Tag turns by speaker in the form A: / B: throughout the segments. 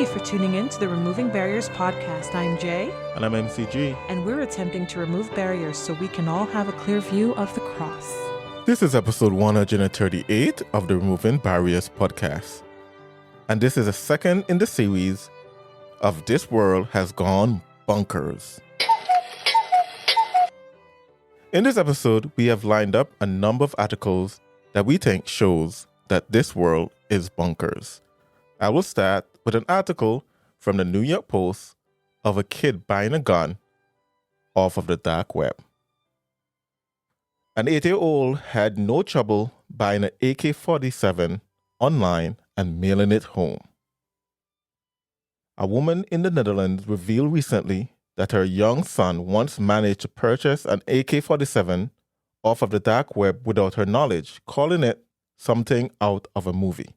A: Thank you for tuning in to the Removing Barriers podcast. I'm Jay.
B: And I'm MCG.
A: And we're attempting to remove barriers so we can all have a clear view of the cross.
B: This is episode 138 of the Removing Barriers podcast. And this is the second in the series of This World Has Gone Bonkers. In this episode, we have lined up a number of articles that we think shows that this world is bonkers. I will start with an article from the New York Post of a kid buying a gun off of the dark web. An 8-year-old had no trouble buying an AK-47 online and mailing it home. A woman in the Netherlands revealed recently that her young son once managed to purchase an AK-47 off of the dark web without her knowledge, calling it something out of a movie.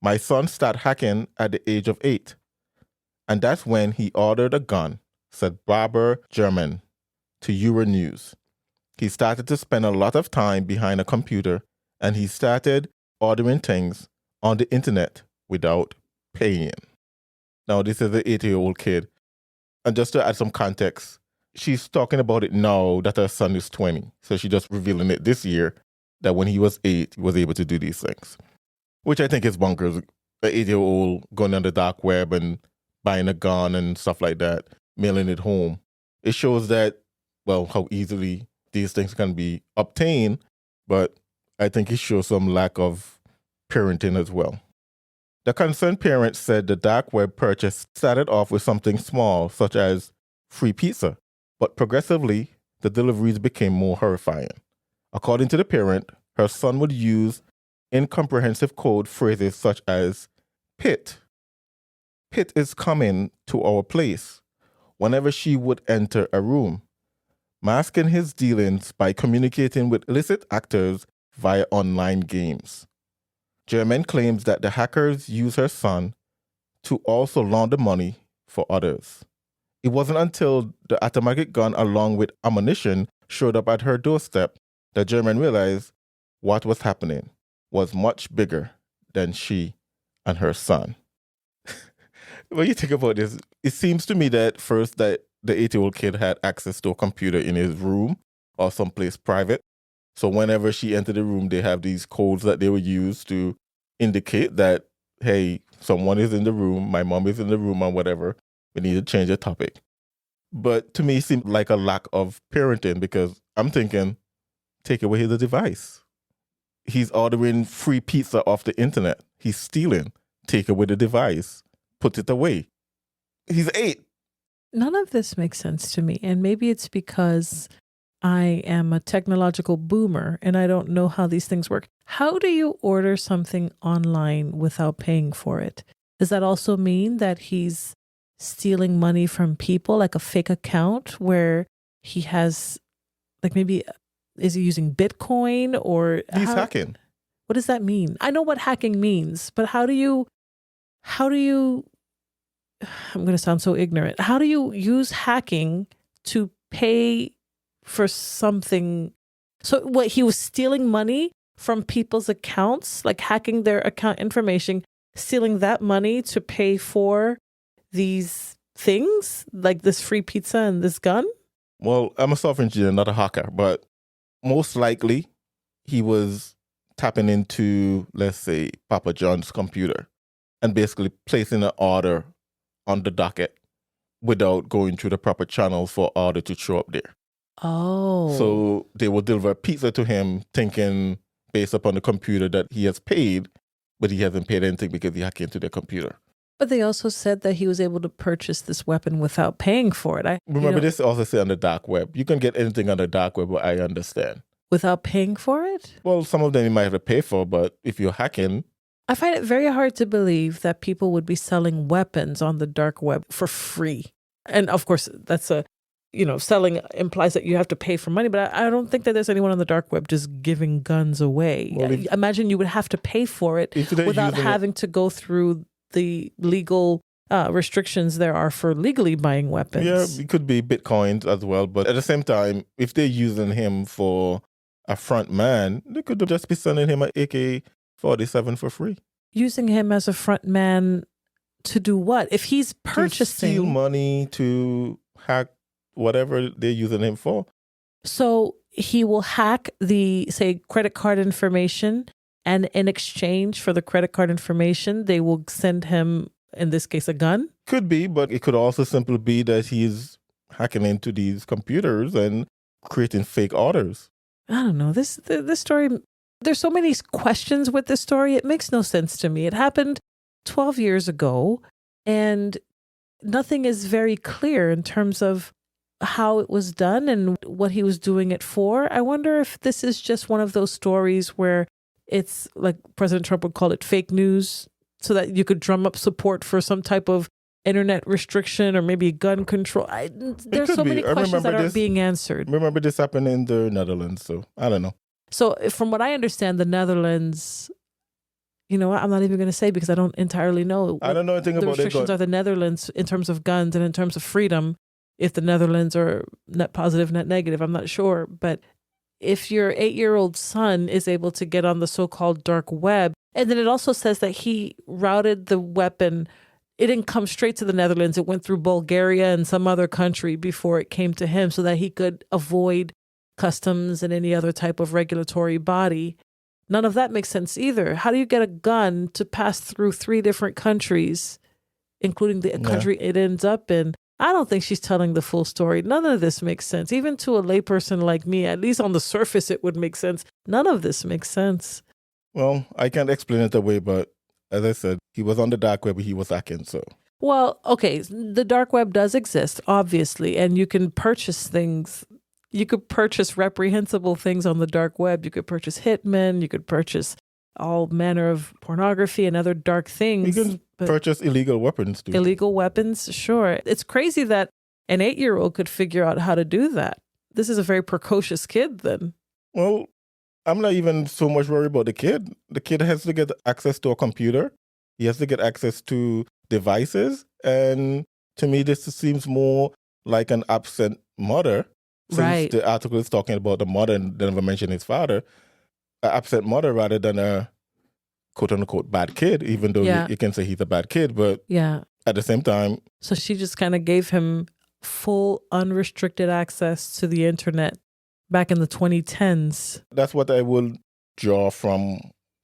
B: My son started hacking at the age of 8, and that's when he ordered a gun, said Barbara German to Euronews. He started to spend a lot of time behind a computer, and he started ordering things on the internet without paying. Now, this is an 8-year-old kid. And just to add some context, she's talking about it now that her son is 20. So she's just revealing it this year that when he was 8, he was able to do these things, which I think is bonkers. An 8-year-old going on the dark web and buying a gun and stuff like that, mailing it home. It shows that, well, how easily these things can be obtained, but I think it shows some lack of parenting as well. The concerned parents said the dark web purchase started off with something small, such as free pizza, but progressively, the deliveries became more horrifying. According to the parent, her son would use incomprehensive code phrases such as Pit is coming to our place, whenever she would enter a room, masking his dealings by communicating with illicit actors via online games. German claims that the hackers used her son to also launder money for others. It wasn't until the automatic gun along with ammunition showed up at her doorstep that German realized what was happening was much bigger than she and her son. When you think about this, it seems to me that first that the 8-year-old kid had access to a computer in his room or someplace private. So whenever she entered the room, they have these codes that they would use to indicate that, hey, someone is in the room, my mom is in the room or whatever. We need to change the topic. But to me, it seemed like a lack of parenting because I'm thinking, take away the device. He's ordering free pizza off the internet. He's stealing. Take away the device. Put it away. He's 8.
A: None of this makes sense to me. And maybe it's because I am a technological boomer and I don't know how these things work. How do you order something online without paying for it? Does that also mean that he's stealing money from people, like a fake account where he has, like maybe, is he using Bitcoin or?
B: He's hacking.
A: What does that mean? I know what hacking means, but how do you, I'm going to sound so ignorant. How do you use hacking to pay for something? So what, he was stealing money from people's accounts, like hacking their account information, stealing that money to pay for these things, like this free pizza and this gun?
B: Well, I'm a software engineer, not a hacker, but most likely he was tapping into, let's say, Papa John's computer and basically placing an order on the docket without going through the proper channels for order to show up there.
A: Oh.
B: So they will deliver pizza to him thinking based upon the computer that he has paid, but he hasn't paid anything because he hacked into their computer.
A: But they also said that he was able to purchase this weapon without paying for it.
B: Remember, this also said on the dark web. You can get anything on the dark web, but I understand.
A: Without paying for it?
B: Well, some of them you might have to pay for, but if you're hacking...
A: I find it very hard to believe that people would be selling weapons on the dark web for free. And of course, that's selling implies that you have to pay for money, but I don't think that there's anyone on the dark web just giving guns away. Well, imagine you would have to pay for it without having to go through the legal restrictions there are for legally buying weapons.
B: Yeah, it could be Bitcoins as well. But at the same time, if they're using him for a front man, they could just be sending him an AK-47 for free.
A: Using him as a front man To do what? If he's purchasing...
B: To steal money, to hack whatever they're using him for.
A: So he will hack the, say, credit card information, and in exchange for the credit card information, they will send him, in this case, a gun?
B: Could be, but it could also simply be that he's hacking into these computers and creating fake orders.
A: I don't know. This story, there's so many questions with this story. It makes no sense to me. It happened 12 years ago, and nothing is very clear in terms of how it was done and what he was doing it for. I wonder if this is just one of those stories where it's like President Trump would call it fake news, so that you could drum up support for some type of internet restriction or maybe gun control. There's so many questions that aren't being answered.
B: Remember this happened in the Netherlands, so I don't know.
A: So from what I understand, the Netherlands, you know what, I'm not even going to say because I don't entirely know.
B: I don't know anything about
A: the restrictions are the Netherlands in terms of guns and in terms of freedom. If the Netherlands are net positive, net negative, I'm not sure. But if your 8-year-old son is able to get on the so-called dark web, and then it also says that he routed the weapon, it didn't come straight to the Netherlands. It went through Bulgaria and some other country before it came to him so that he could avoid customs and any other type of regulatory body. None of that makes sense either. How do you get a gun to pass through 3 different countries, including the country it ends up in? I don't think she's telling the full story. None of this makes sense. Even to a layperson like me, at least on the surface, it would make sense. None of this makes sense.
B: Well, I can't explain it away, but as I said, he was on the dark web, he was hacking, so.
A: Well, okay, the dark web does exist, obviously, and you can purchase things. You could purchase reprehensible things on the dark web. You could purchase hitmen. You could purchase all manner of pornography and other dark things.
B: You can purchase illegal weapons, too.
A: Illegal weapons, sure. It's crazy that an 8-year-old could figure out how to do that. This is a very precocious kid, then.
B: Well, I'm not even so much worried about the kid. The kid has to get access to a computer. He has to get access to devices. And to me, this seems more like an absent mother. Since the article is talking about the mother and they never mention his father. An absent mother rather than a quote-unquote bad kid, even though you can say he's a bad kid. But at the same time...
A: So she just kind of gave him full unrestricted access to the internet back in the 2010s.
B: That's what I will draw from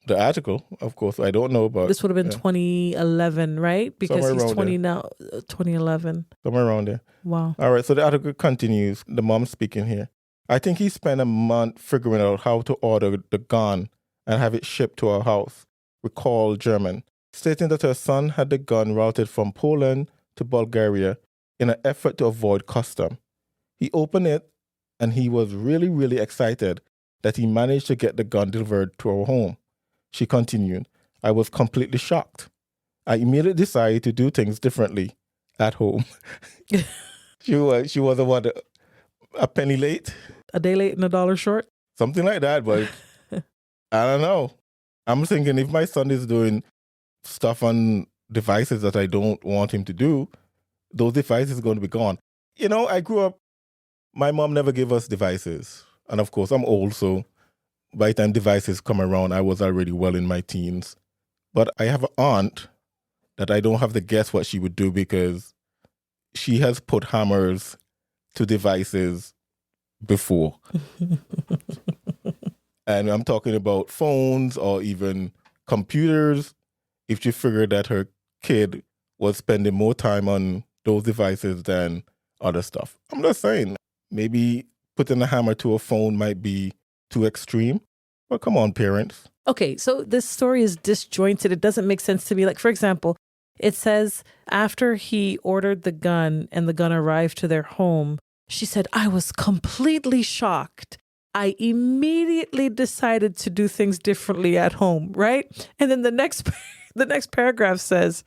B: the article. Of course, I don't know, but...
A: This would have been 2011, right? Because
B: somewhere
A: he's 20 now, 2011.
B: Somewhere around there.
A: Wow.
B: All right, so the article continues. The mom speaking here. I think he spent a month figuring out how to order the gun and have it shipped to our house, recalled German, stating that her son had the gun routed from Poland to Bulgaria in an effort to avoid custom. He opened it and he was really, really excited that he managed to get the gun delivered to our home. She continued, I was completely shocked. I immediately decided to do things differently at home. She was a penny late.
A: A day late and a dollar short?
B: Something like that, but I don't know. I'm thinking if my son is doing stuff on devices that I don't want him to do, those devices are going to be gone. You know, I grew up, my mom never gave us devices. And of course, I'm old, so by the time devices come around, I was already well in my teens. But I have an aunt that I don't have to guess what she would do because she has put hammers to devices before. And I'm talking about phones or even computers. If she figured that her kid was spending more time on those devices than other stuff. I'm just saying, maybe putting a hammer to a phone might be too extreme. But come on, parents.
A: Okay, so this story is disjointed. It doesn't make sense to me. Like, for example, it says after he ordered the gun and the gun arrived to their home, she said, I was completely shocked. I immediately decided to do things differently at home, right? And then the next paragraph says,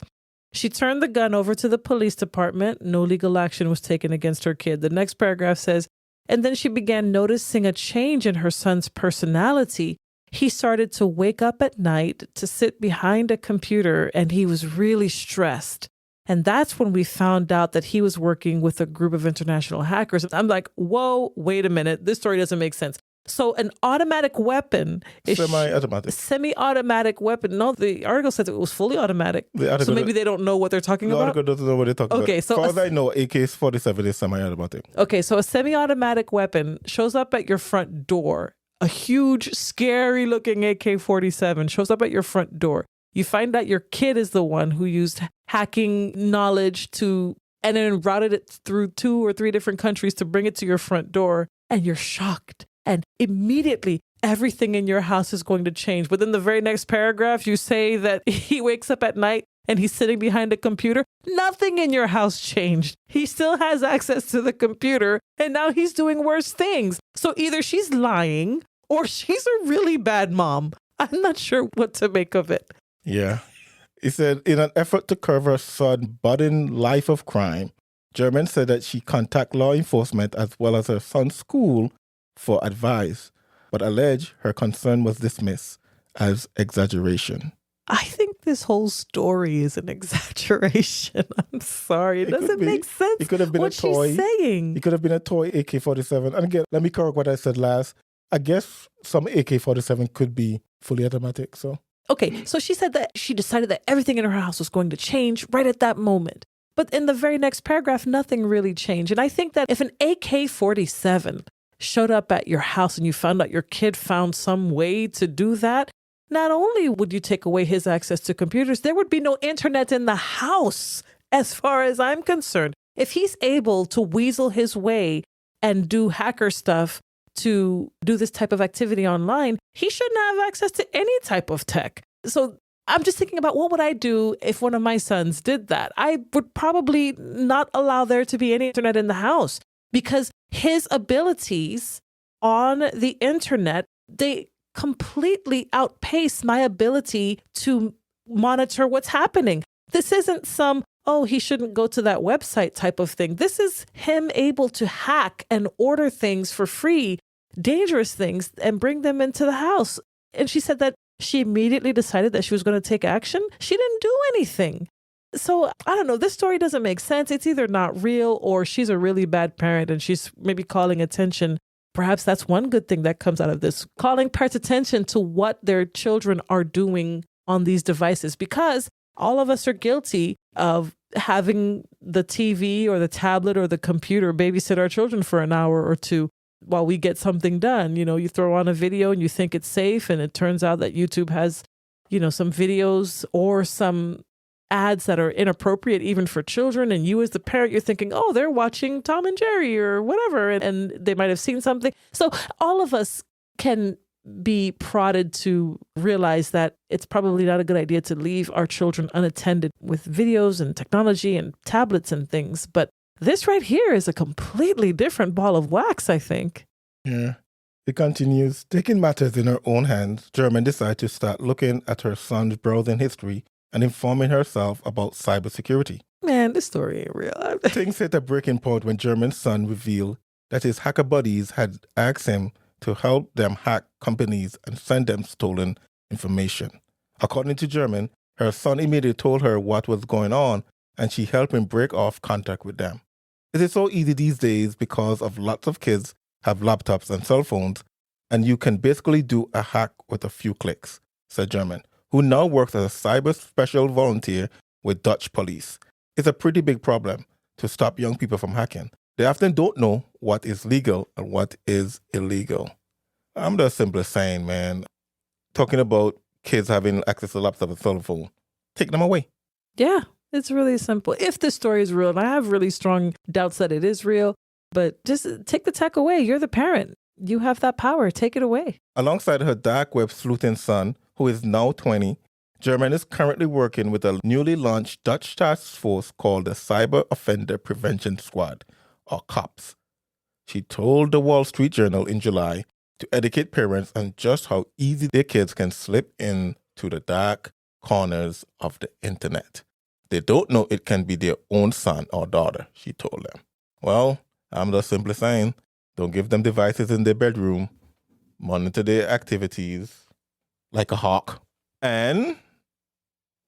A: she turned the gun over to the police department. No legal action was taken against her kid. The next paragraph says, and then she began noticing a change in her son's personality. He started to wake up at night to sit behind a computer and he was really stressed. And that's when we found out that he was working with a group of international hackers. I'm like, whoa, wait a minute. This story doesn't make sense. So an automatic weapon is
B: semi-automatic.
A: Semi-automatic weapon. No, the article says it was fully automatic. So maybe they don't know what they're talking about.
B: The article doesn't know what they're talking about.
A: Okay, so
B: as far as I know, AK-47 is semi-automatic.
A: Okay, so a semi-automatic weapon shows up at your front door. A huge, scary-looking AK-47 shows up at your front door. You find out your kid is the one who used hacking knowledge and then routed it through 2 or 3 different countries to bring it to your front door. And you're shocked. And immediately, everything in your house is going to change. Within the very next paragraph, you say that he wakes up at night and he's sitting behind a computer. Nothing in your house changed. He still has access to the computer, and now he's doing worse things. So either she's lying or she's a really bad mom. I'm not sure what to make of it.
B: Yeah. He said, in an effort to curb her son's budding life of crime, German said that she contacted law enforcement as well as her son's school for advice, but alleged her concern was dismissed as exaggeration.
A: I think this whole story is an exaggeration. I'm sorry. It doesn't make sense.
B: It could have been
A: what
B: a toy.
A: She's saying.
B: It could have been a toy AK-47. And again, let me correct what I said last. I guess some AK-47 could be fully automatic.
A: Okay, so she said that she decided that everything in her house was going to change right at that moment. But in the very next paragraph, nothing really changed. And I think that if an AK-47 showed up at your house and you found out your kid found some way to do that, not only would you take away his access to computers, there would be no internet in the house, as far as I'm concerned. If he's able to weasel his way and do hacker stuff to do this type of activity online, he shouldn't have access to any type of tech. So I'm just thinking about what would I do if one of my sons did that? I would probably not allow there to be any internet in the house because his abilities on the internet, they completely outpace my ability to monitor what's happening. This isn't some, he shouldn't go to that website type of thing. This is him able to hack and order things for free, dangerous things, and bring them into the house. And she said that she immediately decided that she was going to take action. She didn't do anything. So I don't know. This story doesn't make sense. It's either not real or she's a really bad parent and she's maybe calling attention. Perhaps that's one good thing that comes out of this, calling parents' attention to what their children are doing on these devices, because all of us are guilty of having the TV or the tablet or the computer babysit our children for an hour or two while we get something done. You know, you throw on a video and you think it's safe, and it turns out that YouTube has, some videos or some ads that are inappropriate even for children. And you as the parent, you're thinking, they're watching Tom and Jerry or whatever, and they might have seen something. So all of us can be prodded to realize that it's probably not a good idea to leave our children unattended with videos and technology and tablets and things. But this right here is a completely different ball of wax, I think.
B: Yeah. It continues. Taking matters in her own hands, German decided to start looking at her son's browsing history and informing herself about cybersecurity.
A: Man, this story ain't real.
B: Things hit a breaking point when German's son revealed that his hacker buddies had asked him to help them hack companies and send them stolen information. According to German, her son immediately told her what was going on, and she helped him break off contact with them. It is so easy these days because of lots of kids have laptops and cell phones, and you can basically do a hack with a few clicks, said German, who now works as a cyber special volunteer with Dutch police. It's a pretty big problem to stop young people from hacking. They often don't know what is legal and what is illegal. I'm just simply saying, man, talking about kids having access to a laptop and cell phone, take them away.
A: Yeah, it's really simple. If this story is real, and I have really strong doubts that it is real, but just take the tech away. You're the parent. You have that power. Take it away.
B: Alongside her dark web sleuthing son, who is now 20, German is currently working with a newly launched Dutch task force called the Cyber Offender Prevention Squad, or COPS. She told the Wall Street Journal in July to educate parents on just how easy their kids can slip into the dark corners of the internet. They don't know it can be their own son or daughter, she told them. Well, I'm just simply saying, don't give them devices in their bedroom. Monitor their activities like a hawk. And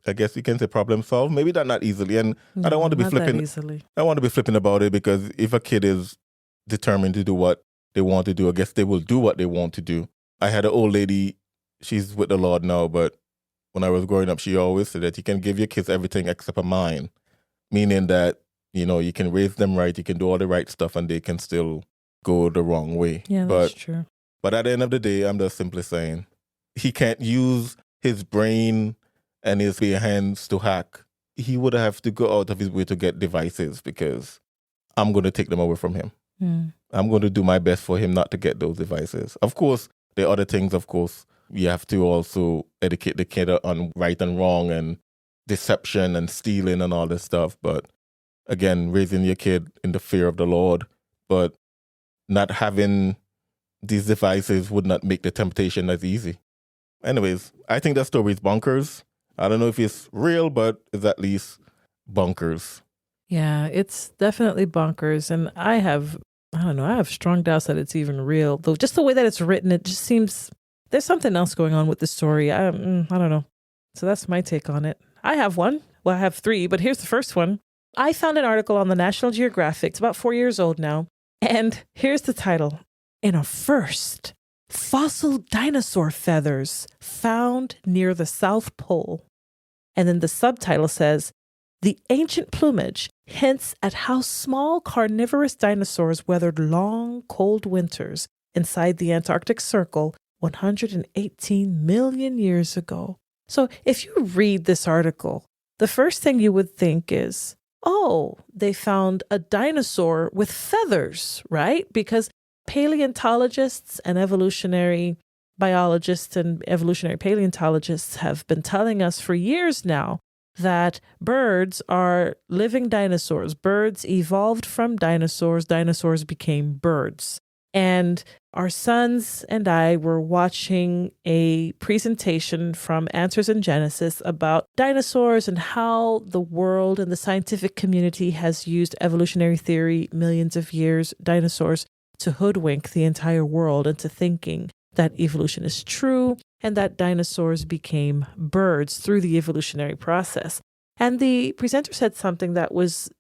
B: I guess you can say problem solve. Maybe not easily. And I don't want to be flipping. I don't want to be flipping about it, because if a kid is determined to do what they want to do. I guess they will do what they want to do. I had an old lady, she's with the Lord now, but when I was growing up, she always said that you can give your kids everything except a mind, meaning that, you can raise them right, you can do all the right stuff, and they can still go the wrong way.
A: Yeah, that's true.
B: But at the end of the day, I'm just simply saying, he can't use his brain and his bare hands to hack. He would have to go out of his way to get devices, because I'm going to take them away from him. I'm going to do my best for him not to get those devices. Of course, there are other things, of course. We have to also educate the kid on right and wrong and deception and stealing and all this stuff. But again, raising your kid in the fear of the Lord, but not having these devices would not make the temptation as easy. Anyways, I think that story is bonkers. I don't know if it's real, but it's at least bonkers.
A: Yeah, it's definitely bonkers. And I have strong doubts that it's even real. Though just the way that it's written, it just seems there's something else going on with the story. I don't know. So that's my take on it. I have one. Well, I have three, but here's the first one. I found an article on the National Geographic. It's about 4 years old now. And here's the title. In a first, fossil dinosaur feathers found near the South Pole. And then the subtitle says, the ancient plumage hints at how small carnivorous dinosaurs weathered long, cold winters inside the Antarctic Circle 118 million years ago. So if you read this article, the first thing you would think is, oh, they found a dinosaur with feathers, right? Because paleontologists and evolutionary biologists and evolutionary paleontologists have been telling us for years now that birds are living dinosaurs. Birds evolved from dinosaurs. Dinosaurs became birds. And our sons and I were watching a presentation from Answers in Genesis about dinosaurs and how the world and the scientific community has used evolutionary theory, millions of years, dinosaurs, to hoodwink the entire world into thinking that evolution is true and that dinosaurs became birds through the evolutionary process. And the presenter said something that was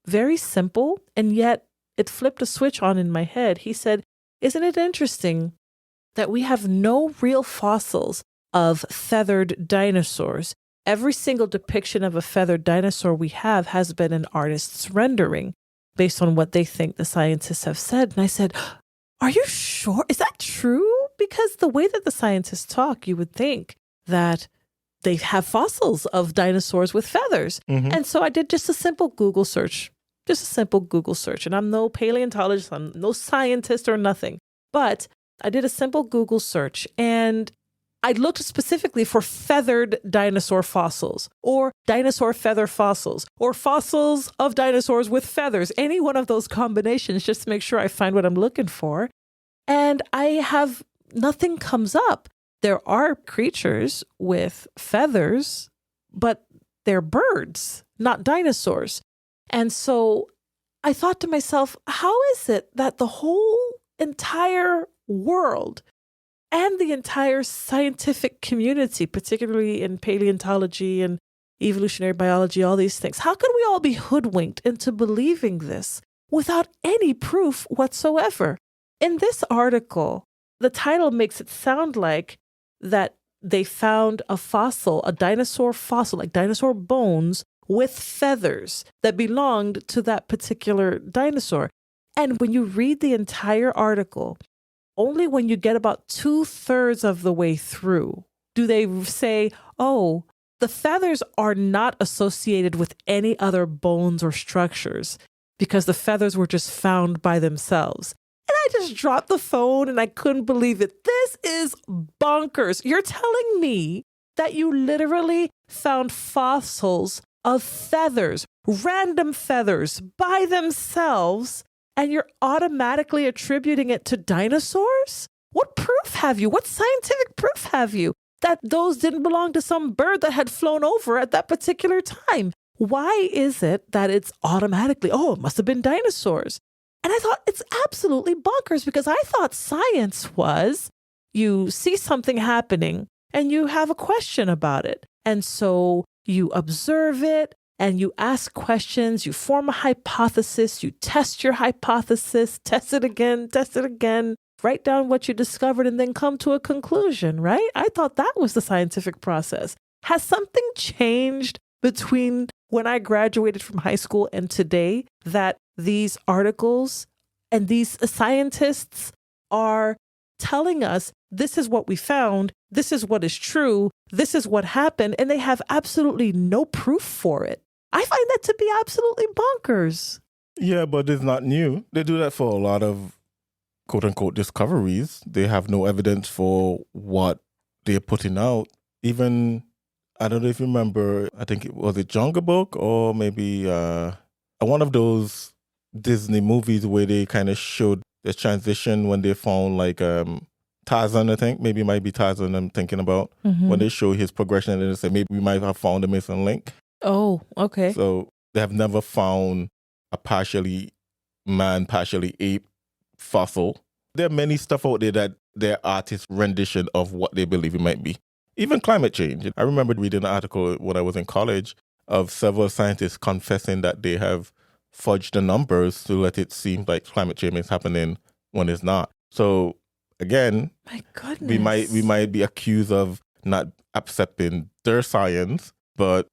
A: very simple, and yet it flipped a switch on in my head. He said, isn't it interesting that we have no real fossils of feathered dinosaurs? Every single depiction of a feathered dinosaur we have has been an artist's rendering based on what they think the scientists have said. And I said, are you sure? Is that true? Because the way that the scientists talk, you would think that they have fossils of dinosaurs with feathers. Mm-hmm. And so I did just a simple Google search. And I'm no paleontologist, I'm no scientist or nothing. But I did a simple Google search and I looked specifically for feathered dinosaur fossils or dinosaur feather fossils or fossils of dinosaurs with feathers, any one of those combinations, just to make sure I find what I'm looking for. And nothing comes up. There are creatures with feathers, but they're birds, not dinosaurs. And so I thought to myself, how is it that the whole entire world and the entire scientific community, particularly in paleontology and evolutionary biology, all these things, how could we all be hoodwinked into believing this without any proof whatsoever? In this article, the title makes it sound like that they found a fossil, a dinosaur fossil, like dinosaur bones with feathers that belonged to that particular dinosaur. And when you read the entire article, only when you get about 2/3 of the way through do they say, oh, the feathers are not associated with any other bones or structures because the feathers were just found by themselves. And I just dropped the phone and I couldn't believe it. This is bonkers. You're telling me that you literally found fossils of feathers, random feathers by themselves, and you're automatically attributing it to dinosaurs? What proof have you? What scientific proof have you that those didn't belong to some bird that had flown over at that particular time? Why is it that it's automatically, oh, it must have been dinosaurs? And I thought it's absolutely bonkers because I thought science was you see something happening and you have a question about it. And so you observe it and you ask questions, you form a hypothesis, you test your hypothesis, test it again, write down what you discovered, and then come to a conclusion, right? I thought that was the scientific process. Has something changed between when I graduated from high school and today that these articles and these scientists are telling us this is what we found, this is what is true, this is what happened, and they have absolutely no proof for it? I find that to be absolutely bonkers.
B: Yeah, but it's not new. They do that for a lot of quote unquote discoveries. They have no evidence for what they're putting out. Even, I don't know if you remember, I think it was a Jungle Book or maybe one of those Disney movies where they kind of showed the transition when they found like Tarzan, I think. Maybe it might be Tarzan I'm thinking about. When they show his progression and they say maybe we might have found a missing link.
A: Oh, okay.
B: So they have never found a partially man, partially ape fossil. There are many stuff out there that they're artist rendition of what they believe it might be. Even climate change. I remember reading an article when I was in college of several scientists confessing that they have fudged the numbers to let it seem like climate change is happening when it's not. So again,
A: my goodness,
B: we might be accused of not accepting their science, but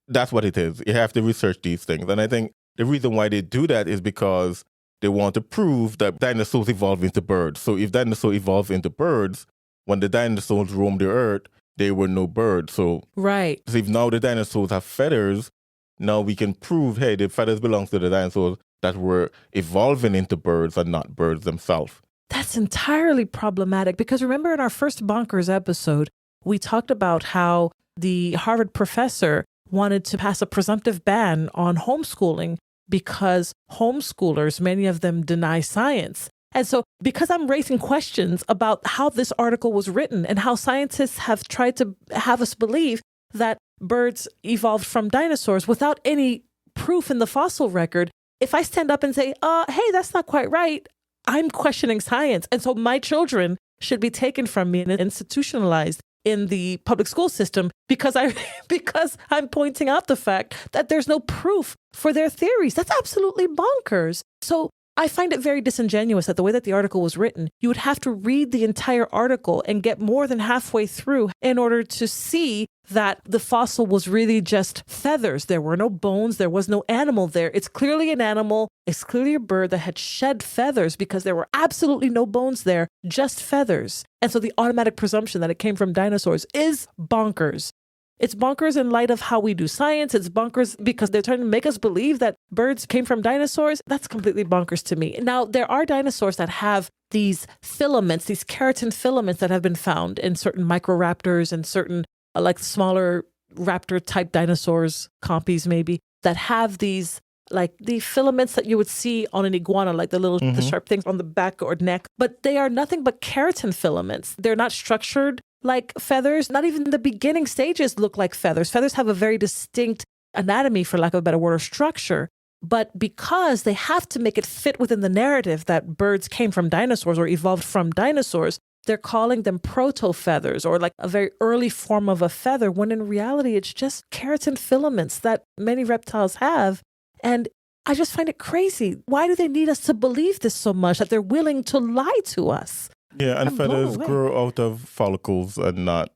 B: that's what it is. You have to research these things. And I think the reason why they do that is because they want to prove that dinosaurs evolved into birds. So if dinosaurs evolved into birds, when the dinosaurs roamed the earth, they were no birds. So
A: right.
B: So if now the dinosaurs have feathers, now we can prove, hey, the feathers belong to the dinosaurs that were evolving into birds and not birds themselves.
A: That's entirely problematic because remember in our first Bonkers episode, we talked about how the Harvard professor wanted to pass a presumptive ban on homeschooling because homeschoolers, many of them deny science. And so because I'm raising questions about how this article was written and how scientists have tried to have us believe that birds evolved from dinosaurs without any proof in the fossil record, if I stand up and say, hey, that's not quite right, I'm questioning science. And so my children should be taken from me and institutionalized in the public school system because I'm pointing out the fact that there's no proof for their theories. That's absolutely bonkers. So I find it very disingenuous that the way that the article was written, you would have to read the entire article and get more than halfway through in order to see that the fossil was really just feathers. There were no bones. There was no animal there. It's clearly an animal. It's clearly a bird that had shed feathers because there were absolutely no bones there, just feathers. And so the automatic presumption that it came from dinosaurs is bonkers. It's bonkers in light of how we do science. It's bonkers because they're trying to make us believe that birds came from dinosaurs. That's completely bonkers to me. Now, there are dinosaurs that have these filaments, these keratin filaments that have been found in certain microraptors and certain like smaller raptor type dinosaurs, compies maybe, that have these like the filaments that you would see on an iguana, like the little the sharp things on the back or neck. But they are nothing but keratin filaments. They're not structured like feathers. Not even the beginning stages look like feathers. Feathers have a very distinct anatomy, for lack of a better word, or structure. But because they have to make it fit within the narrative that birds came from dinosaurs or evolved from dinosaurs, they're calling them proto-feathers or like a very early form of a feather, when in reality, it's just keratin filaments that many reptiles have. And I just find it crazy. Why do they need us to believe this so much that they're willing to lie to us?
B: Yeah, and feathers grow out of follicles and not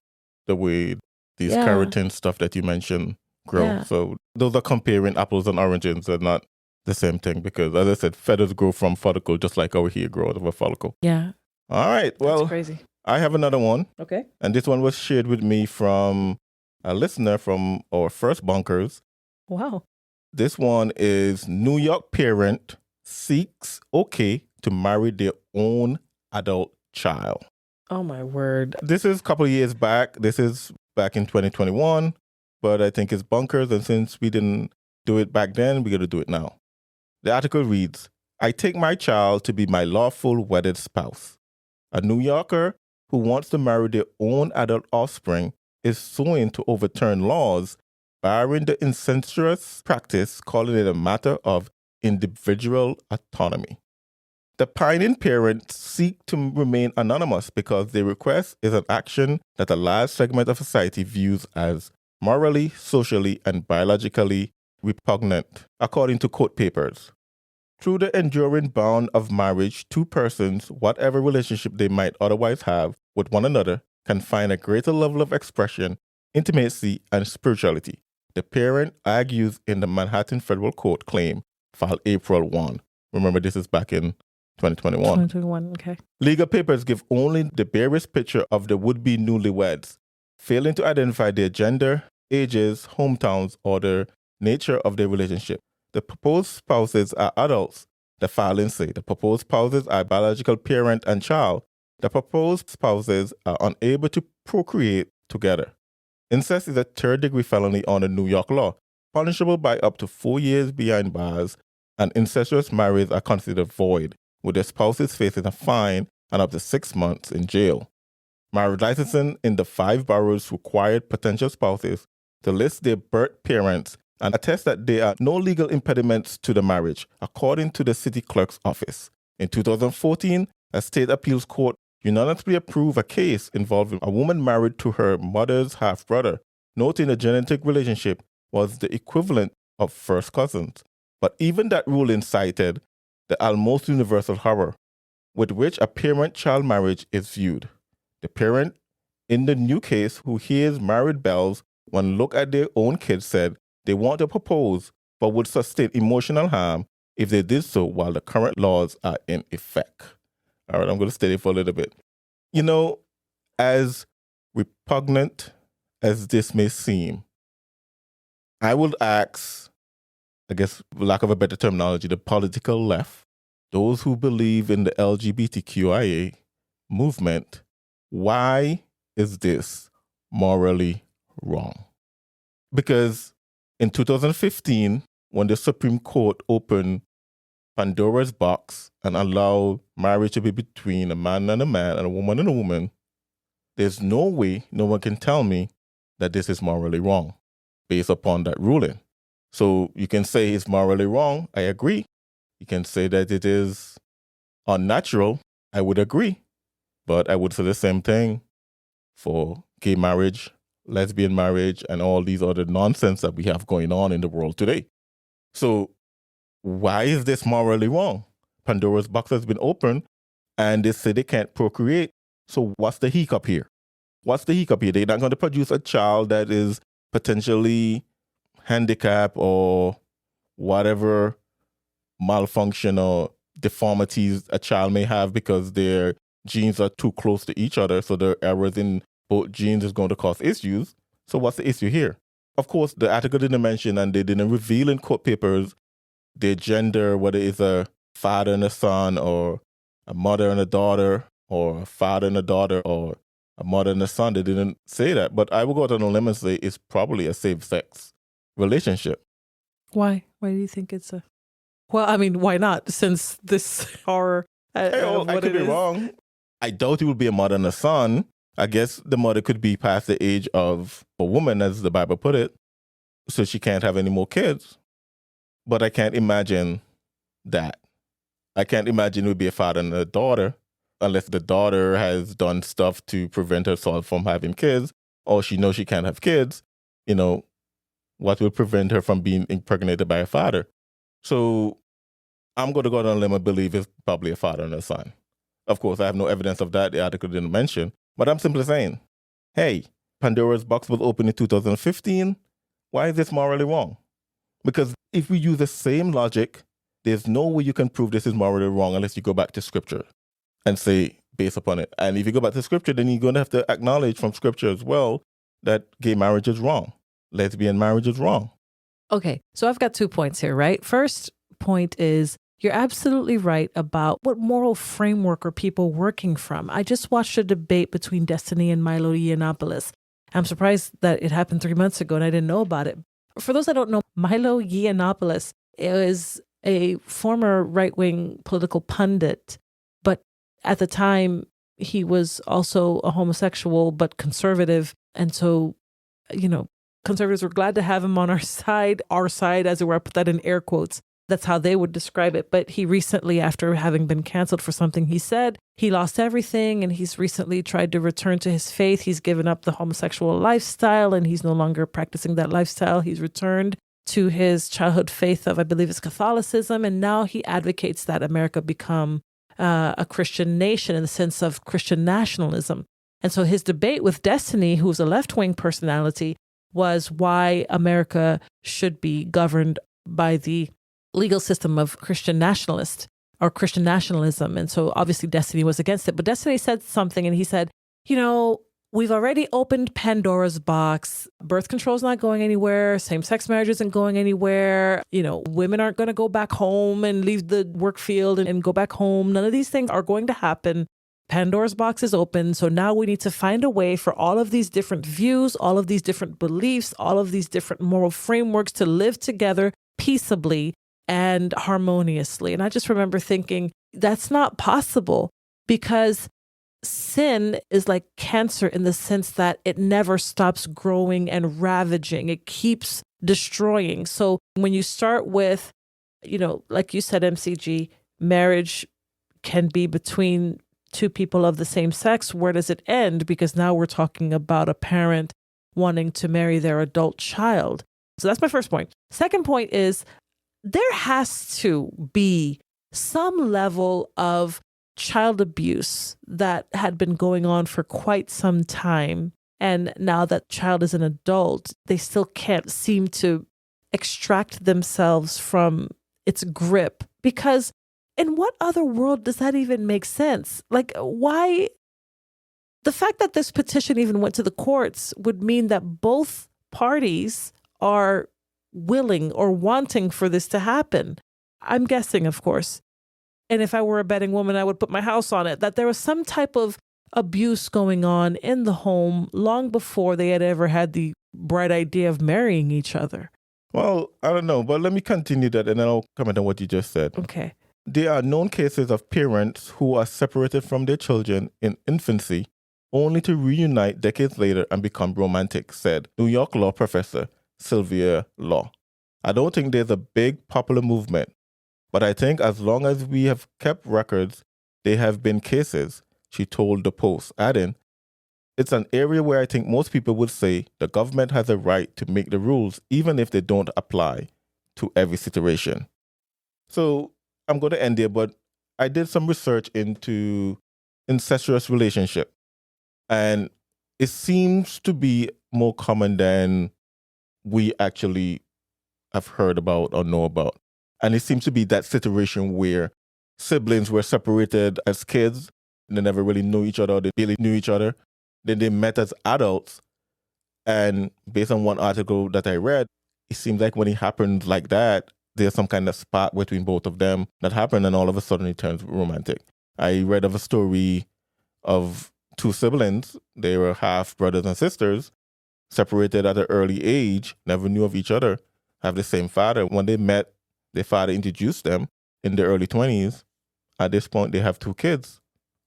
B: the way these keratin stuff that you mentioned grow. Yeah. So those are comparing apples and oranges and not the same thing because, as I said, feathers grow from follicle just like our hair grow out of a follicle.
A: Yeah.
B: All right. Well,
A: that's crazy.
B: I have another one.
A: Okay.
B: And this one was shared with me from a listener from our first Bonkers.
A: Wow.
B: This one is New York parent seeks okay to marry their own adult child.
A: Oh, my word.
B: This is a couple of years back. This is back in 2021, but I think it's bonkers. And since we didn't do it back then, we're going to do it now. The article reads, I take my child to be my lawful wedded spouse. A New Yorker who wants to marry their own adult offspring is suing to overturn laws barring the incestuous practice, calling it a matter of individual autonomy. The pining parents seek to remain anonymous because their request is an action that a large segment of society views as morally, socially, and biologically repugnant, according to court papers. Through the enduring bond of marriage, two persons, whatever relationship they might otherwise have with one another, can find a greater level of expression, intimacy, and spirituality. The parent argues in the Manhattan Federal Court claim filed April 1. Remember, this is back in 2021.
A: 2021, okay.
B: Legal papers give only the barest picture of the would-be newlyweds, failing to identify their gender, ages, hometowns, or the nature of their relationship. The proposed spouses are adults, the filings say. The proposed spouses are biological parent and child. The proposed spouses are unable to procreate together. Incest is a third-degree felony under New York law, punishable by up to 4 years behind bars, and incestuous marriages are considered void, with the spouses facing a fine and up to 6 months in jail. Marriage licensing in the 5 boroughs required potential spouses to list their birth parents and attest that there are no legal impediments to the marriage, according to the city clerk's office. In 2014, a state appeals court unanimously approved a case involving a woman married to her mother's half-brother, noting the genetic relationship was the equivalent of first cousins. But even that ruling cited the almost universal horror with which a parent-child marriage is viewed. The parent in the new case who hears married bells when look at their own kids said they want to propose but would sustain emotional harm if they did so while the current laws are in effect. All right, I'm going to stay there for a little bit. You know, as repugnant as this may seem, I would ask, I guess, for lack of a better terminology, the political left, those who believe in the LGBTQIA movement, why is this morally wrong? Because in 2015, when the Supreme Court opened Pandora's box and allowed marriage to be between a man and a man and a woman, there's no way no one can tell me that this is morally wrong based upon that ruling. So you can say it's morally wrong. I agree. You can say that it is unnatural. I would agree. But I would say the same thing for gay marriage, lesbian marriage, and all these other nonsense that we have going on in the world today. So why is this morally wrong? Pandora's box has been opened and they say they can't procreate. So what's the hiccup here? What's the hiccup here? They're not going to produce a child that is potentially handicapped or whatever malfunction or deformities a child may have because their genes are too close to each other. So the errors in both genes is going to cause issues. So what's the issue here? Of course, the article didn't mention and they didn't reveal in court papers their gender, whether it's a father and a son or a mother and a daughter or a father and a daughter or a mother and a son. They didn't say that. But I will go out on a limb and say it's probably a same-sex relationship.
A: Why? Why do you think it's a... Well, I mean, why not? Since this horror...
B: I could be wrong. I doubt it would be a mother and a son. I guess the mother could be past the age of a woman, as the Bible put it, so she can't have any more kids. But I can't imagine that. I can't imagine it would be a father and a daughter unless the daughter has done stuff to prevent herself from having kids or she knows she can't have kids. You know, what will prevent her from being impregnated by a father? So I'm going to go down a limb and believe it's probably a father and a son. Of course, I have no evidence of that. The article didn't mention. But I'm simply saying, hey, Pandora's box was opened in 2015. Why is this morally wrong? Because if we use the same logic, there's no way you can prove this is morally wrong unless you go back to Scripture and say, based upon it. And if you go back to Scripture, then you're going to have to acknowledge from Scripture as well that gay marriage is wrong. Lesbian marriage is wrong.
A: Okay, so I've got 2 points here, right? First point is you're absolutely right about what moral framework are people working from. I just watched a debate between Destiny and Milo Yiannopoulos. I'm surprised that it happened 3 months ago and I didn't know about it. For those that don't know, Milo Yiannopoulos is a former right-wing political pundit, but at the time he was also a homosexual but conservative. And so, you know, conservatives were glad to have him on our side as it were. I put that in air quotes. That's how they would describe it. But he recently, after having been canceled for something he said, he lost everything. And he's recently tried to return to his faith. He's given up the homosexual lifestyle and he's no longer practicing that lifestyle. He's returned to his childhood faith of, I believe it's Catholicism. And now he advocates that America become a Christian nation in the sense of Christian nationalism. And so his debate with Destiny, who's a left-wing personality, was why America should be governed by the legal system of Christian nationalist or Christian nationalism. And so obviously Destiny was against it. But Destiny said something, and he said, we've already opened Pandora's box. Birth control is not going anywhere. Same-sex marriage isn't going anywhere. Women aren't going to go back home and leave the work field and go back home. None of these things are going to happen. Pandora's box is open. So now we need to find a way for all of these different views, all of these different beliefs, all of these different moral frameworks to live together peaceably and harmoniously. And I just remember thinking, that's not possible, because sin is like cancer in the sense that it never stops growing and ravaging. It keeps destroying. So when you start with, like you said, MCG, marriage can be between two people of the same sex. Where does it end? Because now we're talking about a parent wanting to marry their adult child. So that's my first point. Second point is there has to be some level of child abuse that had been going on for quite some time. And now that child is an adult, they still can't seem to extract themselves from its grip. Because in what other world does that even make sense? Like, why? The fact that this petition even went to the courts would mean that both parties are willing or wanting for this to happen. I'm guessing, of course. And if I were a betting woman, I would put my house on it, that there was some type of abuse going on in the home long before they had ever had the bright idea of marrying each other.
B: Well, I don't know, but let me continue that and then I'll comment on what you just said.
A: Okay.
B: There are known cases of parents who are separated from their children in infancy only to reunite decades later and become romantic, said New York law professor Sylvia Law. I don't think there's a big popular movement, but I think as long as we have kept records, there have been cases, she told the Post, adding, it's an area where I think most people would say the government has a right to make the rules, even if they don't apply to every situation. So I'm going to end there, but I did some research into incestuous relationship, and it seems to be more common than we actually have heard about or know about. And it seems to be that situation where siblings were separated as kids, and they never really knew each other, or they barely knew each other. Then they met as adults. And based on one article that I read, it seems like when it happens like that, there's some kind of spark between both of them that happened, and all of a sudden it turns romantic. I read of a story of two siblings. They were half brothers and sisters, separated at an early age, never knew of each other, have the same father. When they met, their father introduced them in their early 20s. At this point, they have two kids.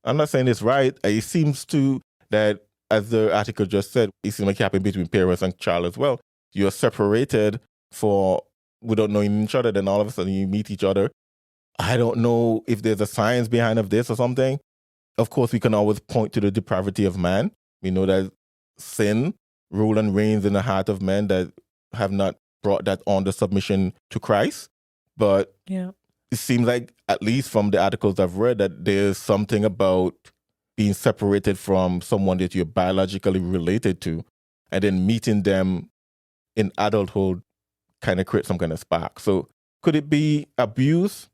B: I'm not saying it's right. It seems to that, as the article just said, it seems like it happened between parents and child as well. You're separated without knowing each other, then all of a sudden you meet each other. I don't know if there's a science behind of this or something. Of course, we can always point to the depravity of man. We know that sin rule and reigns in the heart of men that have not brought that under submission to Christ. But it seems like, at least from the articles I've read, that there's something about being separated from someone that you're biologically related to and then meeting them in adulthood kind of create some kind of spark. So could it be abuse?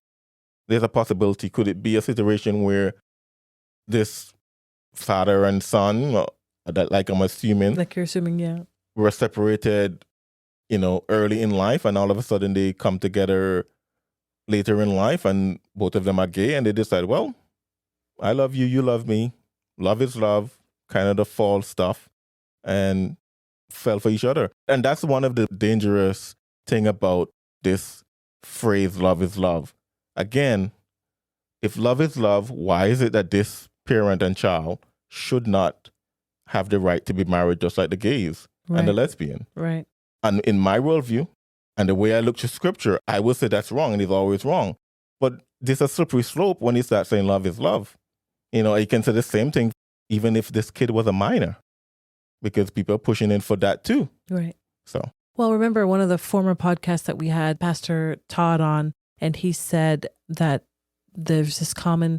B: There's a possibility. Could it be a situation where this father and son, that, like I'm assuming,
A: like you're assuming,
B: were separated, early in life, and all of a sudden they come together later in life, and both of them are gay, and they decide, well, I love you, you love me, love is love, kind of the fall stuff, and fell for each other. And that's one of the dangerous thing about this phrase, love is love. Again, if love is love, why is it that this parent and child should not have the right to be married just like the gays and the lesbian?
A: Right.
B: And in my worldview, and the way I look to scripture, I will say that's wrong, and it's always wrong. But there's a slippery slope when you start saying love is love. You can say the same thing even if this kid was a minor, because people are pushing in for that too.
A: Right.
B: So
A: Well, remember one of the former podcasts that we had Pastor Todd on, and he said that there's this common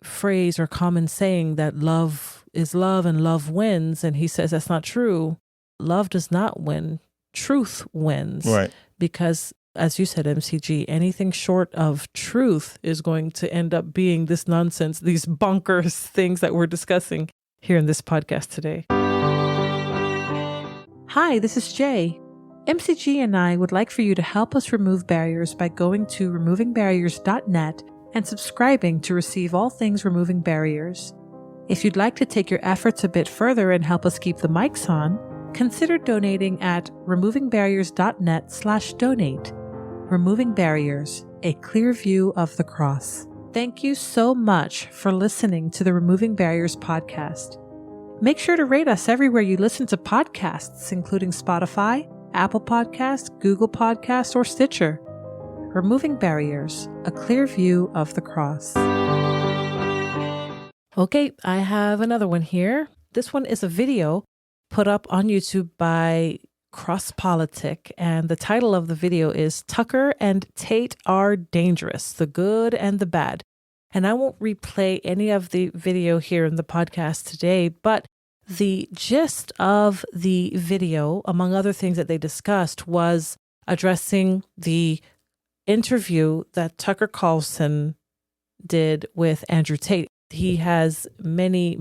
A: phrase or common saying that love is love and love wins. And he says that's not true. Love does not win. Truth wins.
B: Right.
A: Because as you said, MCG, anything short of truth is going to end up being this nonsense, these bonkers things that we're discussing here in this podcast today. Hi, this is Jay. MCG and I would like for you to help us remove barriers by going to removingbarriers.net and subscribing to receive all things Removing Barriers. If you'd like to take your efforts a bit further and help us keep the mics on, consider donating at removingbarriers.net/donate. Removing Barriers, a clear view of the cross. Thank you so much for listening to the Removing Barriers podcast. Make sure to rate us everywhere you listen to podcasts, including Spotify, Apple Podcasts, Google Podcasts, or Stitcher. Removing Barriers, a clear view of the cross. Okay, I have another one here. This one is a video put up on YouTube by Cross Politic, and the title of the video is Tucker and Tate Are Dangerous, the Good and the Bad. And I won't replay any of the video here in the podcast today, but the gist of the video, among other things that they discussed, was addressing the interview that Tucker Carlson did with Andrew Tate. He has many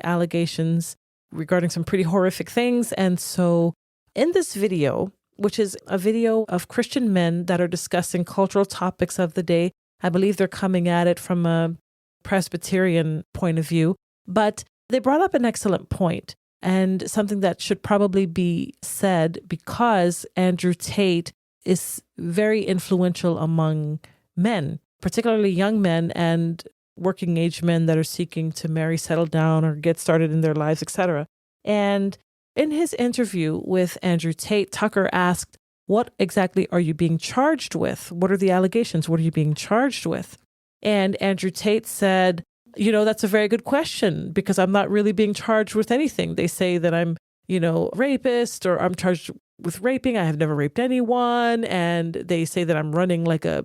A: allegations regarding some pretty horrific things. And so in this video, which is a video of Christian men that are discussing cultural topics of the day, I believe they're coming at it from a Presbyterian point of view, but they brought up an excellent point and something that should probably be said because Andrew Tate is very influential among men, particularly young men and working age men that are seeking to marry, settle down, or get started in their lives, etc. And in his interview with Andrew Tate, Tucker asked, what exactly are you being charged with? What are the allegations? What are you being charged with? And Andrew Tate said, that's a very good question because I'm not really being charged with anything. They say that I'm, rapist or I'm charged with raping. I have never raped anyone. And they say that I'm running like a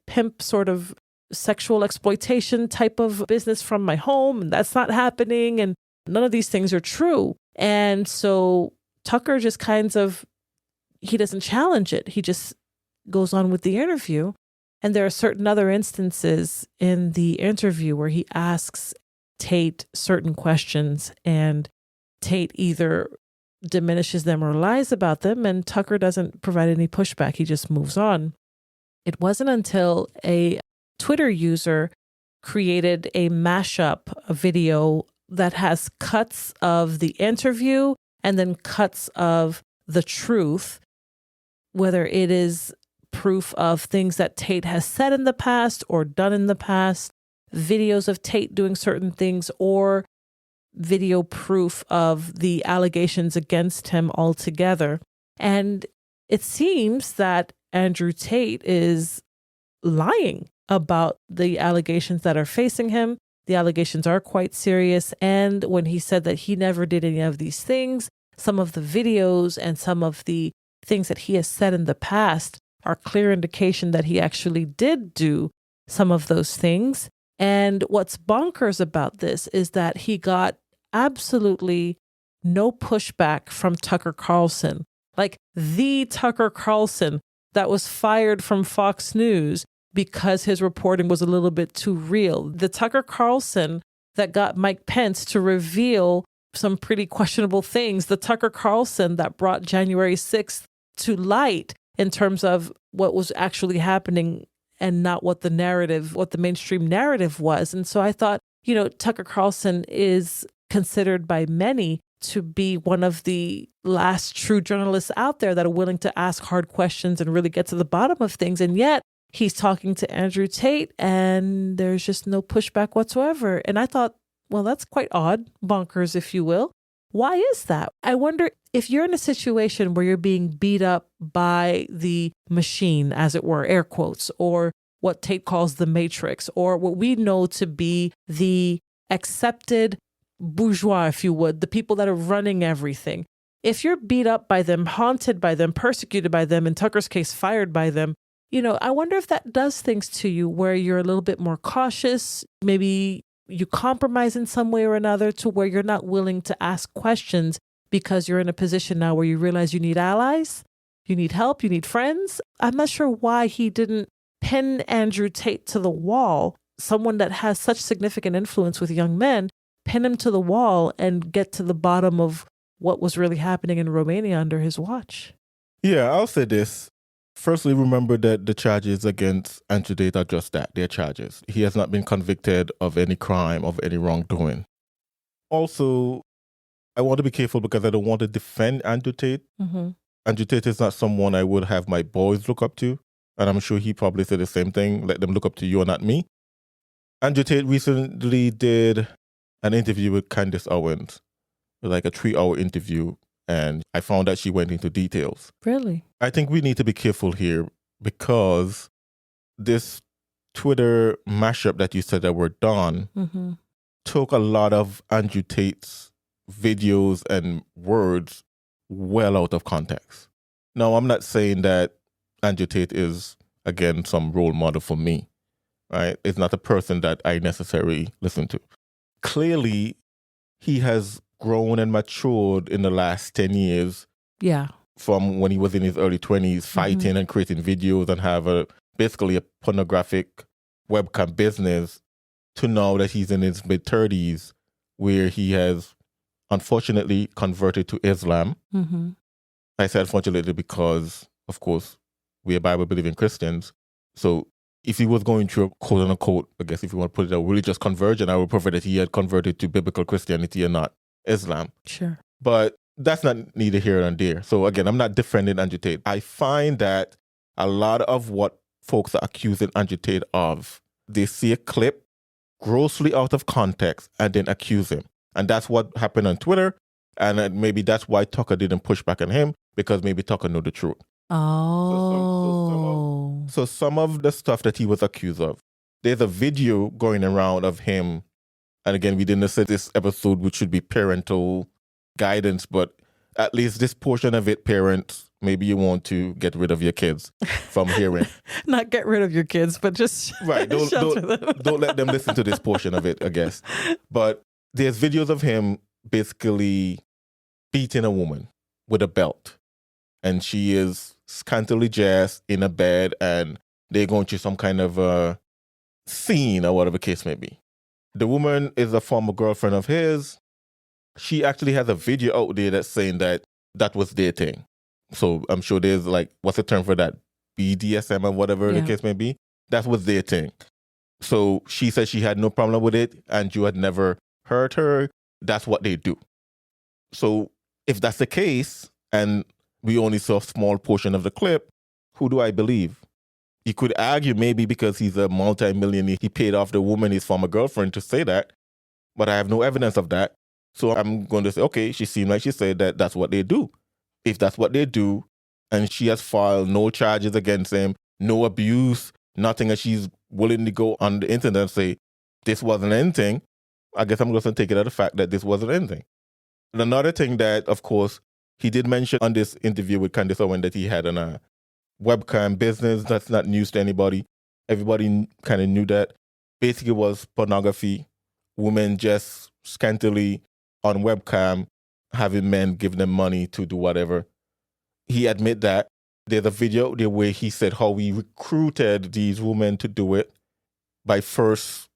A: pimp sort of sexual exploitation type of business from my home. And that's not happening. And none of these things are true. And so Tucker just he doesn't challenge it. He just goes on with the interview. And there are certain other instances in the interview where he asks Tate certain questions and Tate either diminishes them or lies about them. And Tucker doesn't provide any pushback. He just moves on. It wasn't until a Twitter user created a mashup, a video that has cuts of the interview and then cuts of the truth, whether it is proof of things that Tate has said in the past or done in the past, videos of Tate doing certain things, or video proof of the allegations against him altogether. And it seems that Andrew Tate is lying about the allegations that are facing him. The allegations are quite serious. And when he said that he never did any of these things, some of the videos and some of the things that he has said in the past are clear indication that he actually did do some of those things. And what's bonkers about this is that he got absolutely no pushback from Tucker Carlson, like the Tucker Carlson that was fired from Fox News because his reporting was a little bit too real. The Tucker Carlson that got Mike Pence to reveal some pretty questionable things. The Tucker Carlson that brought January 6th to light in terms of what was actually happening and not what the mainstream narrative was. And so I thought, Tucker Carlson is considered by many to be one of the last true journalists out there that are willing to ask hard questions and really get to the bottom of things. And yet he's talking to Andrew Tate and there's just no pushback whatsoever. And I thought, well, that's quite odd, bonkers, if you will. Why is that? I wonder if you're in a situation where you're being beat up by the machine, as it were, air quotes, or what Tate calls the matrix, or what we know to be the accepted bourgeois, if you would, the people that are running everything. if you're beat up by them, haunted by them, persecuted by them, in Tucker's case, fired by them, I wonder if that does things to you where you're a little bit more cautious. Maybe you compromise in some way or another to where you're not willing to ask questions because you're in a position now where you realize you need allies, you need help, you need friends. I'm not sure why he didn't pin Andrew Tate to the wall, someone that has such significant influence with young men, pin him to the wall and get to the bottom of what was really happening in Romania under his watch.
B: Yeah, I'll say this. Firstly, remember that the charges against Andrew Tate are just that. They're charges. He has not been convicted of any crime, of any wrongdoing. Also, I want to be careful because I don't want to defend Andrew Tate.
A: Mm-hmm.
B: Andrew Tate is not someone I would have my boys look up to. And I'm sure he probably said the same thing. Let them look up to you and not me. Andrew Tate recently did an interview with Candace Owens, like a 3-hour interview. And I found that she went into details.
A: Really?
B: I think we need to be careful here because this Twitter mashup that you said that were done
A: Mm-hmm.
B: took a lot of Andrew Tate's videos and words well out of context. Now, I'm not saying that Andrew Tate is, again, some role model for me, right? It's not a person that I necessarily listen to. Clearly, he has grown and matured in the last 10 years.
A: Yeah.
B: From when he was in his early 20s, fighting and creating videos and have basically a pornographic webcam business, to now that he's in his mid-30s, where he has unfortunately converted to Islam.
A: Mm-hmm.
B: I said unfortunately because, of course, we are Bible-believing Christians. So if he was going through a quote-unquote, I guess if you want to put it a religious conversion, I would prefer that he had converted to biblical Christianity and not Islam.
A: Sure.
B: But that's not neither here nor there. So again, I'm not defending Andrew Tate. I find that a lot of what folks are accusing Andrew Tate of, they see a clip grossly out of context and then accuse him. And that's what happened on Twitter. And maybe that's why Tucker didn't push back on him, because maybe Tucker knew the truth.
A: Oh.
B: So some of the stuff that he was accused of, there's a video going around of him. And again, we didn't say this episode, which should be parental guidance, but at least this portion of it, parents, maybe you want to get rid of your kids from hearing.
A: Not get rid of your kids, but just
B: right.
A: shelter them.
B: Don't let them listen to this portion of it, I guess. But there's videos of him basically beating a woman with a belt. And she is scantily dressed in a bed and they're going through some kind of a scene or whatever case may be. The woman is a former girlfriend of his. She actually has a video out there that's saying that that was their thing. So I'm sure there's like, what's the term for that? BDSM or whatever the case may be. That was their thing. So she said she had no problem with it and you had never hurt her. That's what they do. So if that's the case and we only saw a small portion of the clip, who do I believe? You could argue maybe because he's a multi-millionaire, he paid off the woman, his former girlfriend, to say that. But I have no evidence of that. So I'm going to say, okay, she seemed like she said that that's what they do. If that's what they do, and she has filed no charges against him, no abuse, nothing, and she's willing to go on the internet and say, this wasn't anything, I guess I'm going to take it as a fact that this wasn't anything. And another thing that, of course, he did mention on this interview with Candace Owens that he had a webcam business. That's not news to anybody. Everybody kind of knew that. Basically, it was pornography, women just scantily on webcam, having men give them money to do whatever. He admit that. There's a video there where he said how he recruited these women to do it by first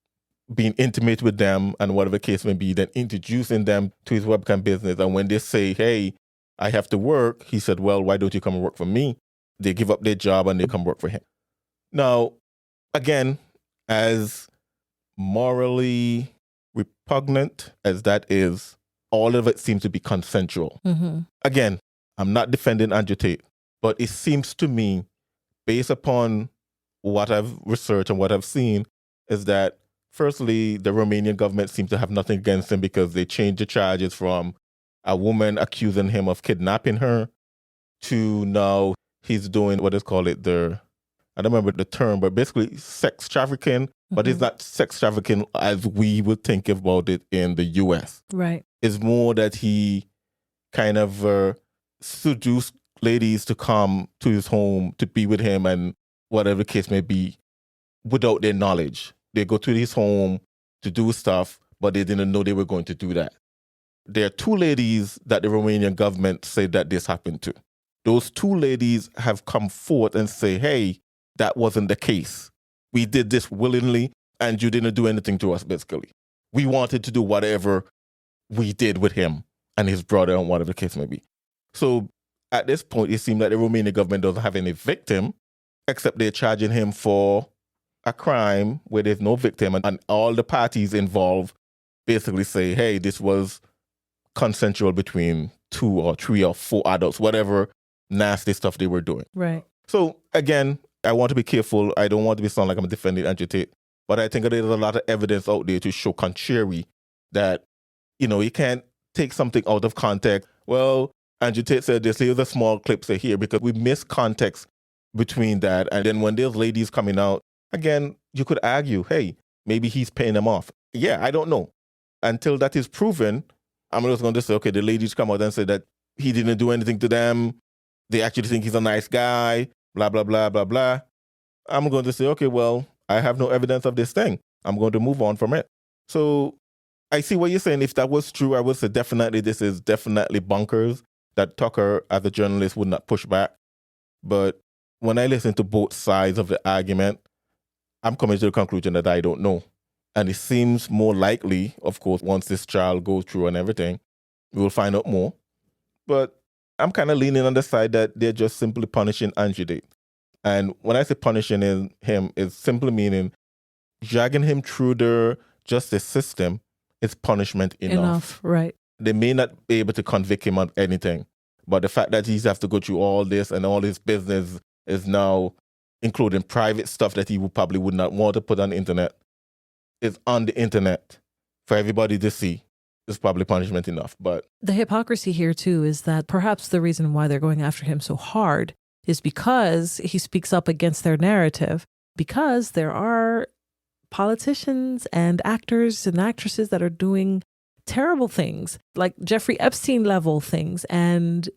B: being intimate with them and whatever the case may be, then introducing them to his webcam business. And when they say, hey, I have to work, he said, well, why don't you come and work for me? They give up their job and they come work for him. Now, again, as morally repugnant as that is, all of it seems to be consensual.
A: Mm-hmm.
B: Again, I'm not defending Andrew Tate, but it seems to me, based upon what I've researched and what I've seen, is that firstly, the Romanian government seems to have nothing against him because they changed the charges from a woman accusing him of kidnapping her to now he's doing what is called I don't remember the term, but basically sex trafficking, but it's not sex trafficking as we would think about it in the US.
A: Right.
B: It's more that he kind of seduce ladies to come to his home to be with him and whatever the case may be without their knowledge. They go to his home to do stuff, but they didn't know they were going to do that. There are 2 ladies that the Romanian government said that this happened to. Those 2 ladies have come forth and say, hey, that wasn't the case. We did this willingly and you didn't do anything to us, basically. We wanted to do whatever we did with him and his brother and whatever the case may be. So at this point, it seems like the Romanian government doesn't have any victim, except they're charging him for a crime where there's no victim. And all the parties involved basically say, hey, this was consensual between 2 or 3 or 4 adults, whatever nasty stuff they were doing.
A: Right.
B: So again, I want to be careful. I don't want to sound like I'm defending Andrew Tate, but I think there's a lot of evidence out there to show contrary that, you can't take something out of context. Well, Andrew Tate said this, here's a small clip say here, because we miss context between that. And then when there's ladies coming out, again, you could argue, hey, maybe he's paying them off. Yeah, I don't know. Until that is proven, I'm just going to say, okay, the ladies come out and say that he didn't do anything to them. They actually think he's a nice guy, blah, blah, blah, blah, blah. I'm going to say, okay, well, I have no evidence of this thing. I'm going to move on from it. So I see what you're saying. If that was true, I would say definitely this is definitely bonkers that Tucker, as a journalist, would not push back. But when I listen to both sides of the argument, I'm coming to the conclusion that I don't know. And it seems more likely, of course, once this trial goes through and everything, we will find out more. But I'm kind of leaning on the side that they're just simply punishing Andrew Tate. And when I say punishing him, it's simply meaning dragging him through the justice system is punishment enough.
A: Right.
B: They may not be able to convict him on anything, but the fact that he has to go through all this and all his business is now including private stuff that he probably would not want to put on the internet, is on the internet for everybody to see, is probably punishment enough. But
A: the hypocrisy here too is that perhaps the reason why they're going after him so hard is because he speaks up against their narrative, because there are politicians and actors and actresses that are doing terrible things, like Jeffrey Epstein level things, and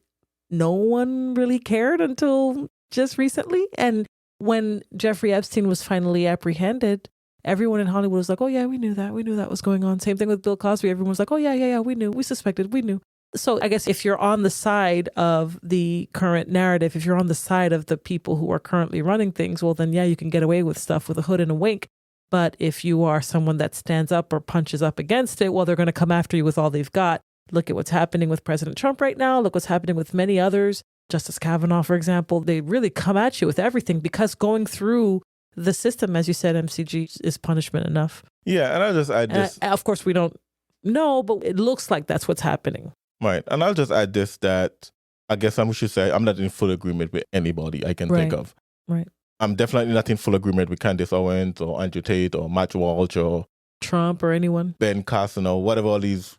A: no one really cared until just recently. And when Jeffrey Epstein was finally apprehended, everyone in Hollywood was like, oh yeah, we knew that was going on. Same thing with Bill Cosby. Everyone was like, oh yeah, we knew, we suspected, we knew. So I guess if you're on the side of the current narrative, if you're on the side of the people who are currently running things, well then yeah, you can get away with stuff with a hood and a wink. But if you are someone that stands up or punches up against it, well, they're going to come after you with all they've got. Look at what's happening with President Trump right now. Look what's happening with many others. Justice Kavanaugh, for example, they really come at you with everything because going through the system, as you said, MCG, is punishment enough.
B: Yeah, and I'll just add this.
A: Of course, we don't know, but it looks like that's what's happening.
B: Right. And I'll just add this, that I guess I should say I'm not in full agreement with anybody I can think of.
A: Right.
B: I'm definitely not in full agreement with Candace Owens or Andrew Tate or Matt Walsh or
A: Trump or anyone.
B: Ben Carson or whatever, all these,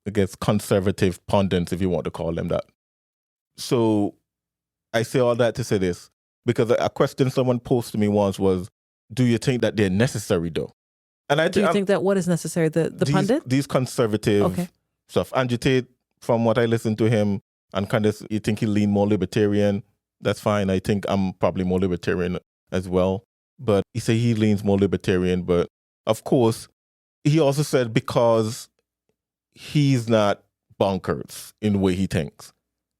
B: I guess, conservative pundits, if you want to call them that. So I say all that to say this, because a question someone posed to me once was, do you think that they're necessary though? And
A: do you think that what is necessary? The pundit?
B: These conservative stuff. Andrew Tate, from what I listened to him, and Candace, you think he leaned more libertarian? That's fine. I think I'm probably more libertarian as well. But he said he leans more libertarian. But of course, he also said because he's not bonkers in the way he thinks,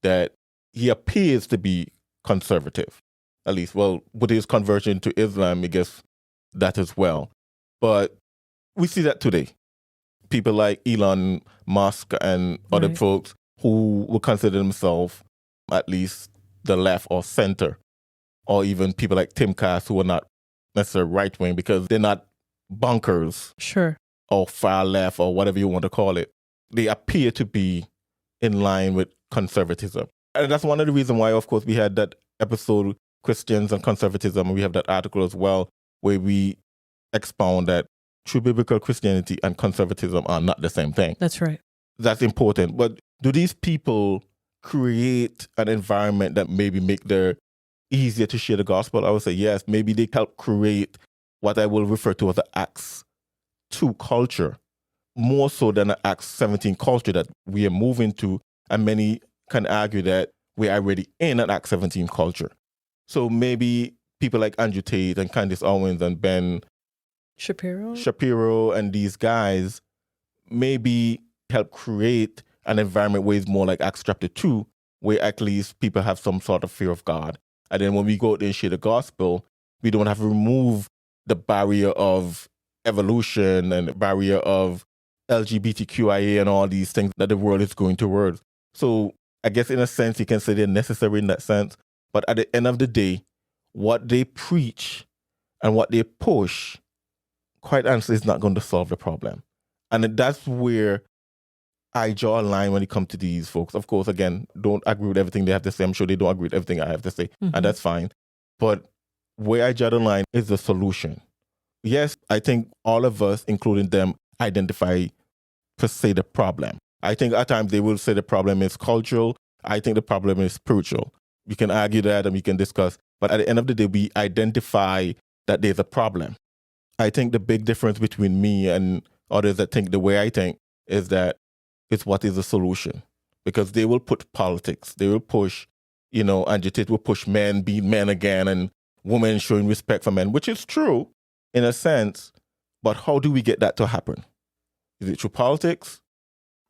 B: that he appears to be conservative. At least, well, with his conversion to Islam, I guess that as well. But we see that today. People like Elon Musk and other folks who would consider themselves at least the left or center, or even people like Tim Cass who are not necessarily right wing because they're not bonkers, or far left or whatever you want to call it. They appear to be in line with conservatism, and that's one of the reasons why, of course, we had that episode Christians and Conservatism, and we have that article as well where we expound that true biblical Christianity and conservatism are not the same thing.
A: That's right.
B: That's important. But do these people create an environment that maybe make their easier to share the gospel? I would say yes. Maybe they help create what I will refer to as the Acts 2 culture, more so than the Acts 17 culture that we are moving to And many can argue that we're already in an Act 17 culture. So maybe people like Andrew Tate and Candace Owens and Ben Shapiro and these guys maybe help create an environment where it's more like Acts chapter 2, where at least people have some sort of fear of God. And then when we go out there and share the gospel, we don't have to remove the barrier of evolution and the barrier of LGBTQIA and all these things that the world is going towards. So I guess in a sense, you can say they're necessary in that sense. But at the end of the day, what they preach and what they push, quite honestly, is not going to solve the problem. And that's where I draw a line when it comes to these folks. Of course, again, don't agree with everything they have to say. I'm sure they don't agree with everything I have to say, and that's fine. But where I draw the line is the solution. Yes, I think all of us, including them, identify, per se, the problem. I think at times they will say the problem is cultural. I think the problem is spiritual. We can argue that and we can discuss. But at the end of the day, we identify that there's a problem. I think the big difference between me and others that think the way I think is that it's what is the solution. Because they will put politics. They will push, Andrew Tate will push men being men again and women showing respect for men, which is true in a sense. But how do we get that to happen? Is it through politics?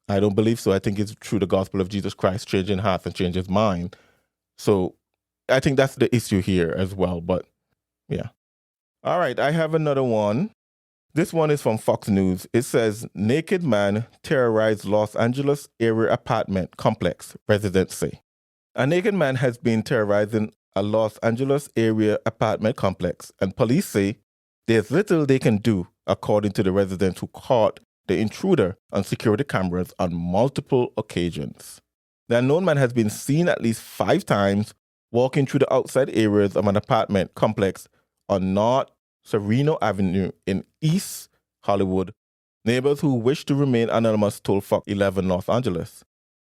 B: I don't believe so. I think it's through the gospel of Jesus Christ, changing hearts and changing his mind. So I think that's the issue here as well. But yeah. All right, I have another one. This one is from Fox News. It says, naked man terrorized Los Angeles area apartment complex, residents say. A naked man has been terrorizing a Los Angeles area apartment complex, and police say there's little they can do, according to the residents who caught the intruder on security cameras on multiple occasions. The unknown man has been seen at least 5 times walking through the outside areas of an apartment complex on North Sereno Avenue in East Hollywood. Neighbors who wish to remain anonymous told Fox 11 Los Angeles.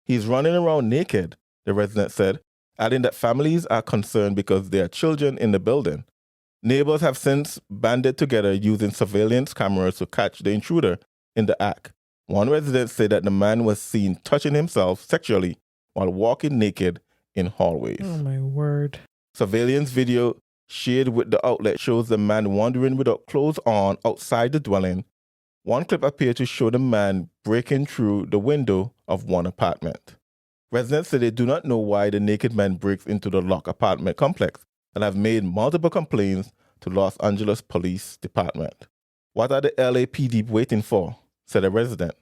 B: He's running around naked, the resident said, adding that families are concerned because there are children in the building. Neighbors have since banded together using surveillance cameras to catch the intruder in the act. One resident said that the man was seen touching himself sexually while walking naked in hallways.
A: Oh, my word.
B: Surveillance video shared with the outlet shows the man wandering without clothes on outside the dwelling. One clip appeared to show the man breaking through the window of one apartment. Residents say they do not know why the naked man breaks into the locked apartment complex and have made multiple complaints to Los Angeles Police Department. What are the LAPD waiting for? Said a resident.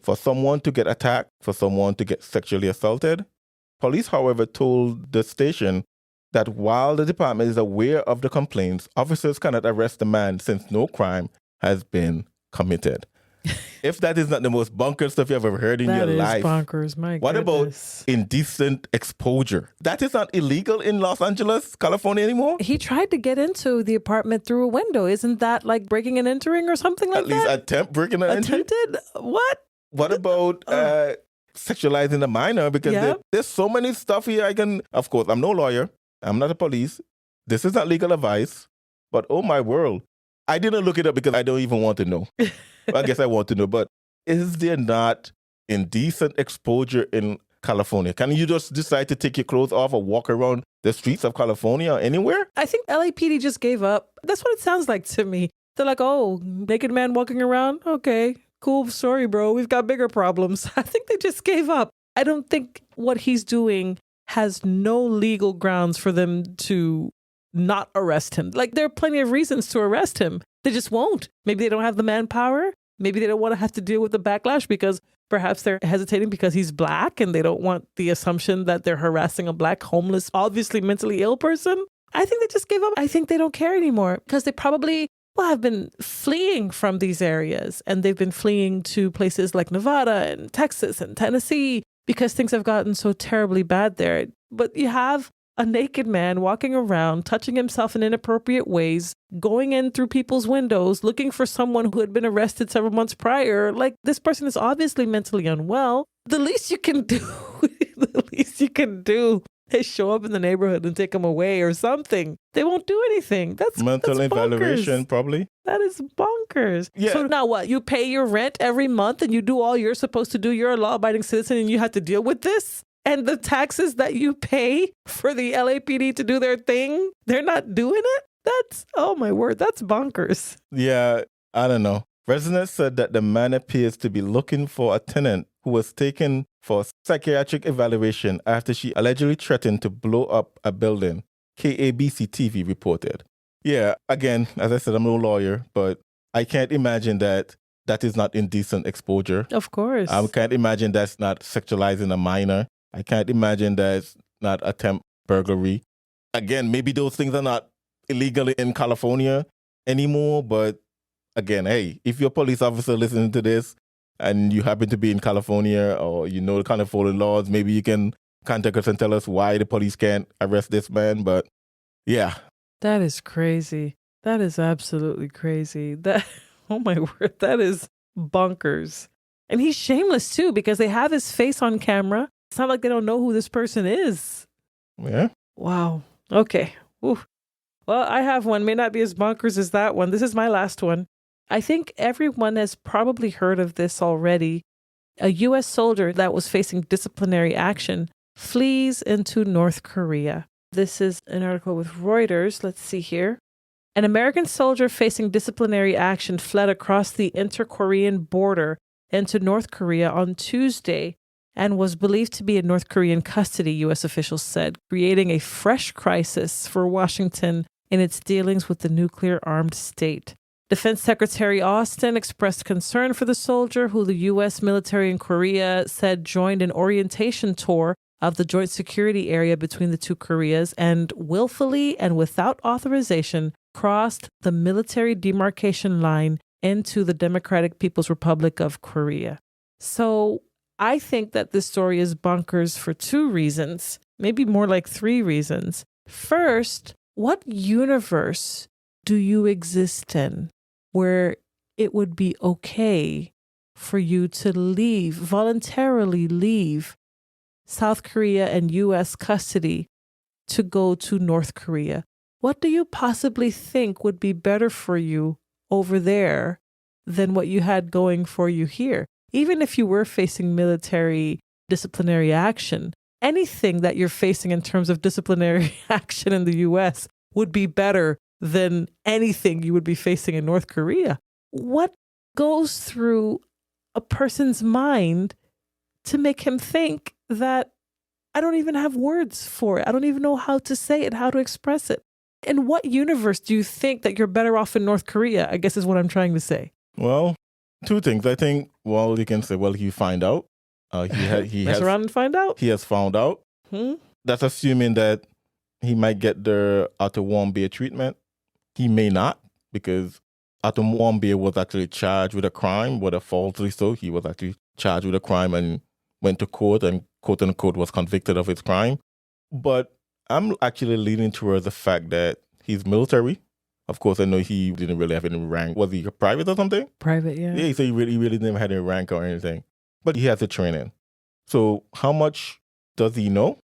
B: For someone to get attacked? For someone to get sexually assaulted? Police, however, told the station that while the department is aware of the complaints, officers cannot arrest the man since no crime has been committed. If that is not the most bonkers stuff you've ever heard in your life.
A: That is bonkers, my
B: What
A: goodness.
B: about indecent exposure? That is not illegal in Los Angeles, California anymore?
A: He tried to get into the apartment through a window. Isn't that like breaking and entering or something like that?
B: At least attempt breaking and entering?
A: Attempted? What?
B: What about sexualizing a minor? Because there's so many stuff here of course, I'm no lawyer. I'm not a police. This is not legal advice. But oh my world. I didn't look it up because I don't even want to know. I guess I want to know. But is there not indecent exposure in California? Can you just decide to take your clothes off or walk around the streets of California or anywhere?
A: I think LAPD just gave up. That's what it sounds like to me. They're like, oh, naked man walking around? Okay, cool. Sorry, bro. We've got bigger problems. I think they just gave up. I don't think what he's doing has no legal grounds for them to not arrest him. Like, there are plenty of reasons to arrest him. They just won't. Maybe they don't have the manpower. Maybe they don't want to have to deal with the backlash because perhaps they're hesitating because he's black and they don't want the assumption that they're harassing a black, homeless, obviously mentally ill person. I think they just gave up. I think they don't care anymore because they probably have been fleeing from these areas, and they've been fleeing to places like Nevada and Texas and Tennessee because things have gotten so terribly bad there. But you have a naked man walking around, touching himself in inappropriate ways, going in through people's windows, looking for someone who had been arrested several months prior. Like, this person is obviously mentally unwell. The least you can do They show up in the neighborhood and take them away or something. They won't do anything. That's
B: mental evaluation,
A: bonkers.
B: probably.
A: That is bonkers.
B: Yeah.
A: So now what? You pay your rent every month and you do all you're supposed to do. You're a law-abiding citizen and you have to deal with this? And the taxes that you pay for the LAPD to do their thing, they're not doing it? That's, oh my word, that's bonkers.
B: Yeah, I don't know. Residents said that the man appears to be looking for a tenant who was taken for psychiatric evaluation after she allegedly threatened to blow up a building, KABC TV reported. Yeah, again, as I said, I'm no lawyer, but I can't imagine that is not indecent exposure.
A: Of course.
B: I can't imagine that's not sexualizing a minor. I can't imagine that's not attempt burglary. Again, maybe those things are not illegal in California anymore, but again, hey, if you're a police officer listening to this and you happen to be in California or you know the California laws, maybe you can contact us and tell us why the police can't arrest this man. But yeah.
A: That is crazy. That is absolutely crazy. That, oh my word, that is bonkers. And he's shameless too because they have his face on camera. It's not like they don't know who this person is.
B: Yeah.
A: Wow. Okay. Ooh. Well, I have one. May not be as bonkers as that one. This is my last one. I think everyone has probably heard of this already. A U.S. soldier that was facing disciplinary action flees into North Korea. This is an article with Reuters. Let's see here. An American soldier facing disciplinary action fled across the inter-Korean border into North Korea on Tuesday and was believed to be in North Korean custody, U.S. officials said, creating a fresh crisis for Washington in its dealings with the nuclear-armed state. Defense Secretary Austin expressed concern for the soldier, who the U.S. military in Korea said joined an orientation tour of the joint security area between the two Koreas and willfully and without authorization crossed the military demarcation line into the Democratic People's Republic of Korea. So I think that this story is bonkers for two reasons, maybe more like three reasons. First, what universe do you exist in where it would be okay for you to leave, voluntarily leave South Korea and U.S. custody to go to North Korea? What do you possibly think would be better for you over there than what you had going for you here? Even if you were facing military disciplinary action, anything that you're facing in terms of disciplinary action in the U.S. would be better than anything you would be facing in North Korea. What goes through a person's mind to make him think that I don't even have words for it? I don't even know how to say it, how to express it. In what universe do you think that you're better off in North Korea, I guess is what I'm trying to say.
B: Well, two things. I think, well, you can say, well, you find out. He
A: Mess
B: has
A: around and find out.
B: He has found out. That's assuming that he might get the Otto Warmbier treatment. He may not, because Otto Warmbier was actually charged with a crime, whether falsely so. He was actually charged with a crime and went to court and, quote unquote, was convicted of his crime. But I'm actually leaning towards the fact that he's military. Of course, I know he didn't really have any rank. Was he a private or something?
A: Private, yeah.
B: Yeah, so he really didn't have any rank or anything. But he has the training. So how much does he know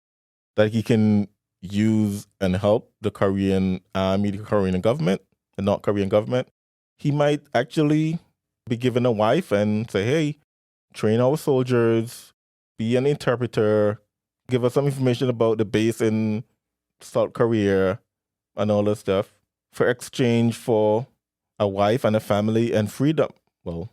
B: that he can use and help the Korean army, the Korean government, the North Korean government? He might actually be given a wife and say, hey, train our soldiers, be an interpreter, give us some information about the base in South Korea and all that stuff, for exchange for a wife and a family and freedom. Well,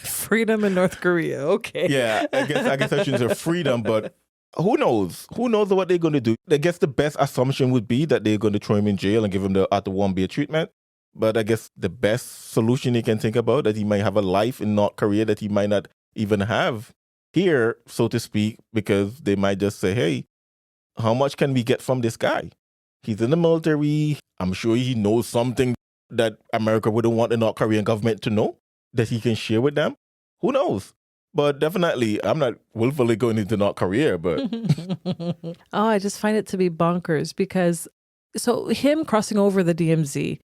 A: freedom in North Korea. Okay.
B: Yeah, I guess I shouldn't say freedom, but who knows? Who knows what they're going to do? I guess the best assumption would be that they're going to throw him in jail and give him the Otto Warmbier treatment. But I guess the best solution he can think about, that he might have a life in North Korea that he might not even have here, so to speak, because they might just say, hey, how much can we get from this guy? He's in the military. I'm sure he knows something that America wouldn't want the North Korean government to know, that he can share with them. Who knows? But definitely, I'm not willfully going into North Korea, but...
A: Oh, I just find it to be bonkers because, so him crossing over the DMZ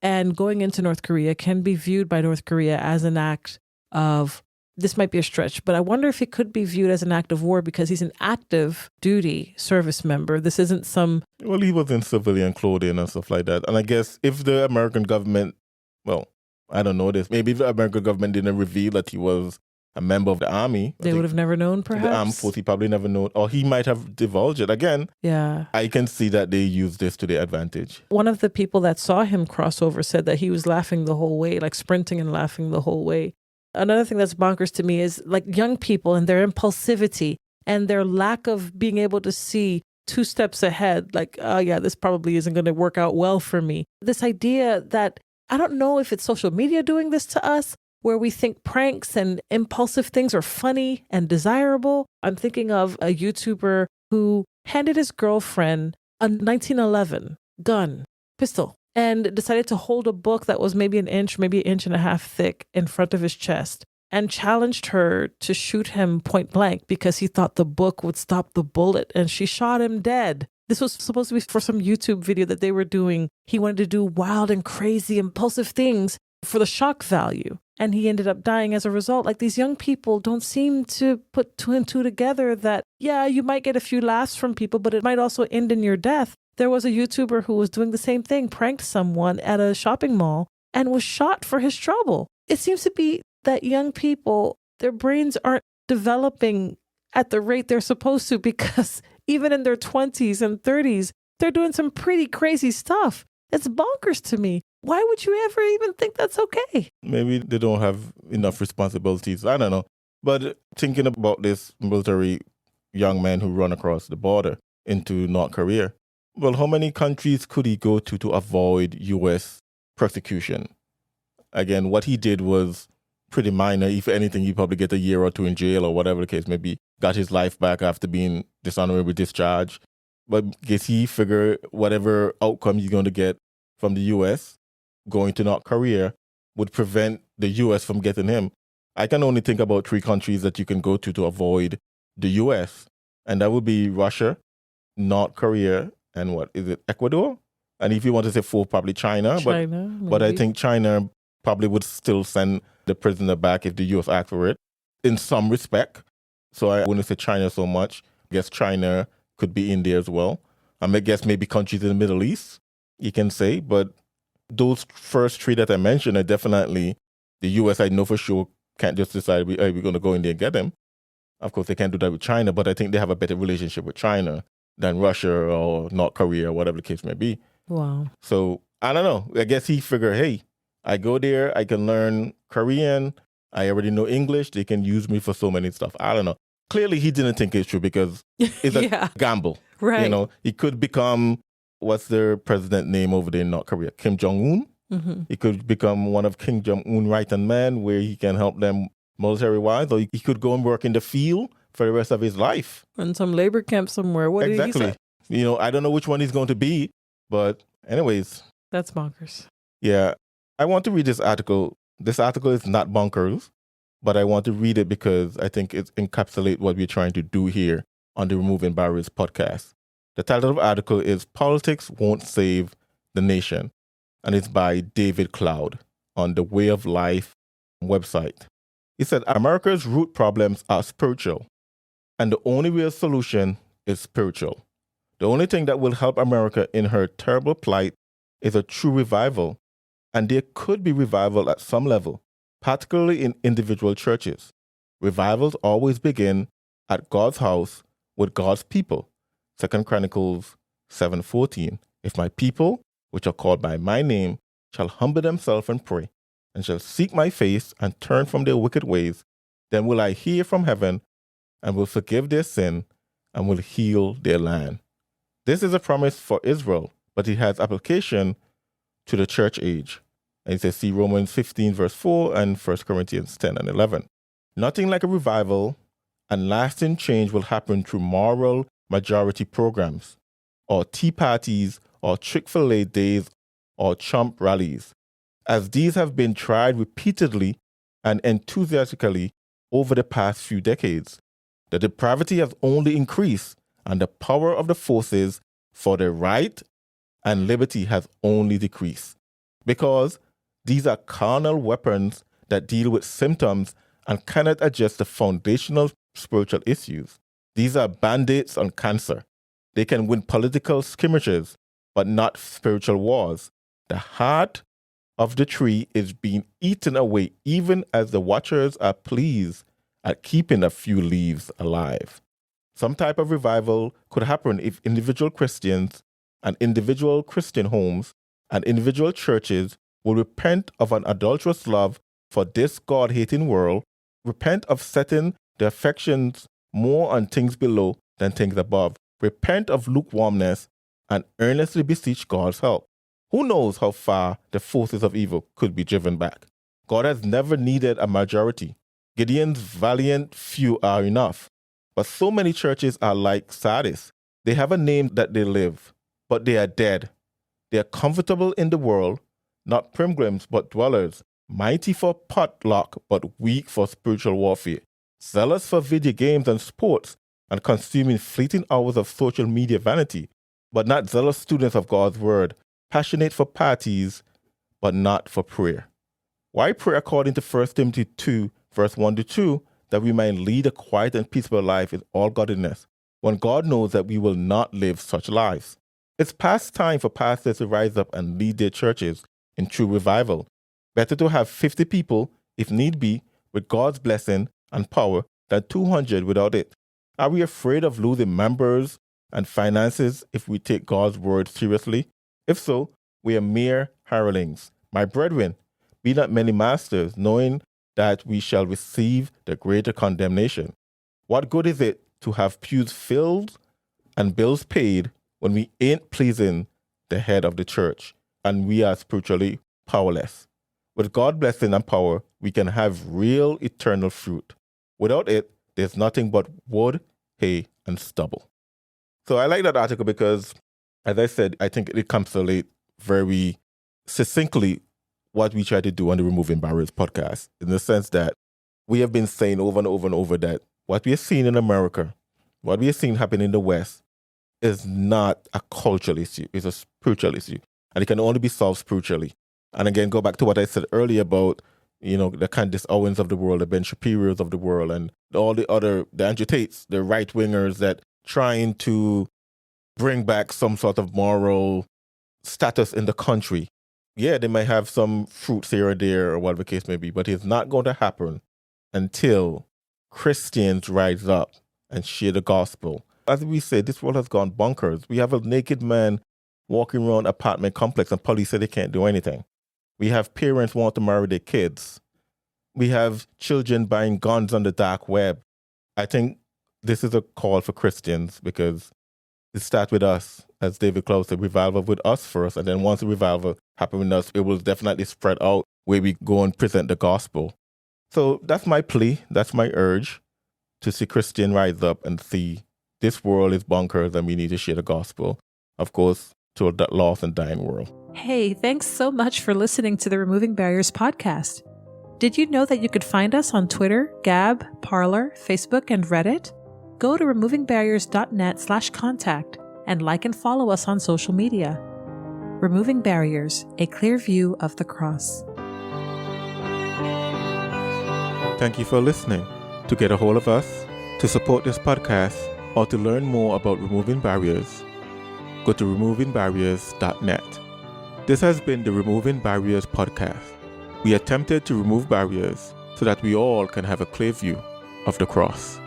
A: and going into North Korea can be viewed by North Korea as an act of this might be a stretch, but I wonder if it could be viewed as an act of war because he's an active duty service member. This isn't some...
B: Well, he was in civilian clothing and stuff like that. And I guess if the American government, well, I don't know this, maybe if the American government didn't reveal that he was a member of the army,
A: they would have never known, perhaps.
B: The armed force, he probably never known, or he might have divulged it. Again,
A: yeah,
B: I can see that they use this to their advantage.
A: One of the people that saw him cross over said that he was laughing the whole way, like sprinting and laughing the whole way. Another thing that's bonkers to me is like young people and their impulsivity and their lack of being able to see 2 steps ahead. Like, oh yeah, this probably isn't going to work out well for me. This idea that, I don't know if it's social media doing this to us, where we think pranks and impulsive things are funny and desirable. I'm thinking of a YouTuber who handed his girlfriend a 1911 gun, pistol, and decided to hold a book that was maybe an inch, maybe 1.5 inches thick in front of his chest and challenged her to shoot him point blank because he thought the book would stop the bullet, and she shot him dead. This was supposed to be for some YouTube video that they were doing. He wanted to do wild and crazy, impulsive things for the shock value. And he ended up dying as a result. Like, these young people don't seem to put 2 and 2 together that, yeah, you might get a few laughs from people, but it might also end in your death. There was a YouTuber who was doing the same thing, pranked someone at a shopping mall and was shot for his trouble. It seems to be that young people, their brains aren't developing at the rate they're supposed to, because even in their 20s and 30s, they're doing some pretty crazy stuff. It's bonkers to me. Why would you ever even think that's okay?
B: Maybe they don't have enough responsibilities. I don't know. But thinking about this military young man who run across the border into North Korea, well, how many countries could he go to avoid U.S. persecution? Again, what he did was pretty minor. If anything, he probably get a year or 2 in jail or whatever the case may be. Got his life back after being dishonorably discharged. But guess he figure whatever outcome he's going to get from the U.S., going to North Korea would prevent the U.S. from getting him. I can only think about 3 countries that you can go to avoid the U.S. And that would be Russia, North Korea, and what is it, Ecuador? And if you want to say 4, probably China. But I think China probably would still send the prisoner back if the U.S. asked for it in some respect. So I wouldn't say China so much. I guess China could be in there as well. I guess maybe countries in the Middle East, you can say. But those first 3 that I mentioned are definitely the U.S. I know for sure can't just decide we're going to go in there and get him. Of course, they can't do that with China, but I think they have a better relationship with China than Russia or North Korea or whatever the case may be.
A: Wow.
B: So I don't know. I guess he figured, hey, I go there, I can learn Korean. I already know English. They can use me for so many stuff. I don't know. Clearly, he didn't think it's true because it's a gamble.
A: Right.
B: You know, he could become, what's their president name over there in North Korea? Kim Jong-un.
A: Mm-hmm.
B: He could become one of Kim Jong-un right-hand man where he can help them military-wise, or he could go and work in the field for the rest of his life.
A: In some labor camp somewhere. What did he say?
B: You know, I don't know which one he's going to be, but anyways.
A: That's bonkers.
B: Yeah. I want to read this article. This article is not bonkers, but I want to read it because I think it encapsulates what we're trying to do here on the Removing Barriers podcast. The title of the article is Politics Won't Save the Nation, and it's by David Cloud on the Way of Life website. He said, America's root problems are spiritual, and the only real solution is spiritual. The only thing that will help America in her terrible plight is a true revival, and there could be revival at some level, particularly in individual churches. Revivals always begin at God's house with God's people. 2 Chronicles 7:14. If my people, which are called by my name, shall humble themselves and pray, and shall seek my face and turn from their wicked ways, then will I hear from heaven and will forgive their sin and will heal their land. This is a promise for Israel, but it has application to the church age. And it says, see Romans 15 verse 4 and 1 Corinthians 10 and 11. Nothing like a revival and lasting change will happen through moral majority programs or tea parties or Chick-fil-A days or Trump rallies, as these have been tried repeatedly and enthusiastically over the past few decades. The depravity has only increased, and the power of the forces for the right and liberty has only decreased, because these are carnal weapons that deal with symptoms and cannot address the foundational spiritual issues. These are band-aids on cancer. They can win political skirmishes, but not spiritual wars. The heart of the tree is being eaten away, even as the watchers are pleased at keeping a few leaves alive. Some type of revival could happen if individual Christians and individual Christian homes and individual churches will repent of an adulterous love for this God-hating world, repent of setting their affections more on things below than things above, repent of lukewarmness, and earnestly beseech God's help. Who knows how far the forces of evil could be driven back? God has never needed a majority. Gideon's valiant few are enough. But so many churches are like Sardis. They have a name that they live, but they are dead. They are comfortable in the world, not pilgrims but dwellers, mighty for potluck but weak for spiritual warfare, zealous for video games and sports, and consuming fleeting hours of social media vanity, but not zealous students of God's word, passionate for parties, but not for prayer. Why pray according to 1 Timothy 2, verse 1-2, that we might lead a quiet and peaceful life in all godliness, when God knows that we will not live such lives? It's past time for pastors to rise up and lead their churches in true revival. Better to have 50 people, if need be, with God's blessing and power than 200 without it. Are we afraid of losing members and finances if we take God's word seriously? If so, we are mere hirelings. My brethren, be not many masters, knowing that we shall receive the greater condemnation. What good is it to have pews filled and bills paid when we ain't pleasing the head of the church and we are spiritually powerless? With God's blessing and power, we can have real eternal fruit. Without it, there's nothing but wood, hay, and stubble. So I like that article because, as I said, I think it encapsulates very succinctly what we try to do on the Removing Barriers podcast, in the sense that we have been saying over and over and over that what we are seeing in America, what we are seeing happen in the West, is not a cultural issue. It's a spiritual issue. And it can only be solved spiritually. And again, go back to what I said earlier about, the Candace Owens of the world, the Ben Shapiro's of the world, and all the other, the Andrew Tates, the right-wingers that trying to bring back some sort of moral status in the country. Yeah, they might have some fruits here or there or whatever the case may be, but it's not going to happen until Christians rise up and share the gospel. As we say, this world has gone bonkers. We have a naked man walking around an apartment complex and police say they can't do anything. We have parents who want to marry their kids. We have children buying guns on the dark web. I think this is a call for Christians because it starts with us. As David Clouse said, revival with us first. And then once the revival happens with us, it will definitely spread out where we go and present the gospel. So that's my plea. That's my urge, to see Christians rise up and see this world is bonkers and we need to share the gospel, of course, to that lost and dying world.
A: Hey, thanks so much for listening to the Removing Barriers podcast. Did you know that you could find us on Twitter, Gab, Parler, Facebook, and Reddit? Go to removingbarriers.net/contact and like and follow us on social media. Removing Barriers, a clear view of the cross.
B: Thank you for listening. To get a hold of us, to support this podcast, or to learn more about Removing Barriers, go to removingbarriers.net. This has been the Removing Barriers podcast. We attempted to remove barriers so that we all can have a clear view of the cross.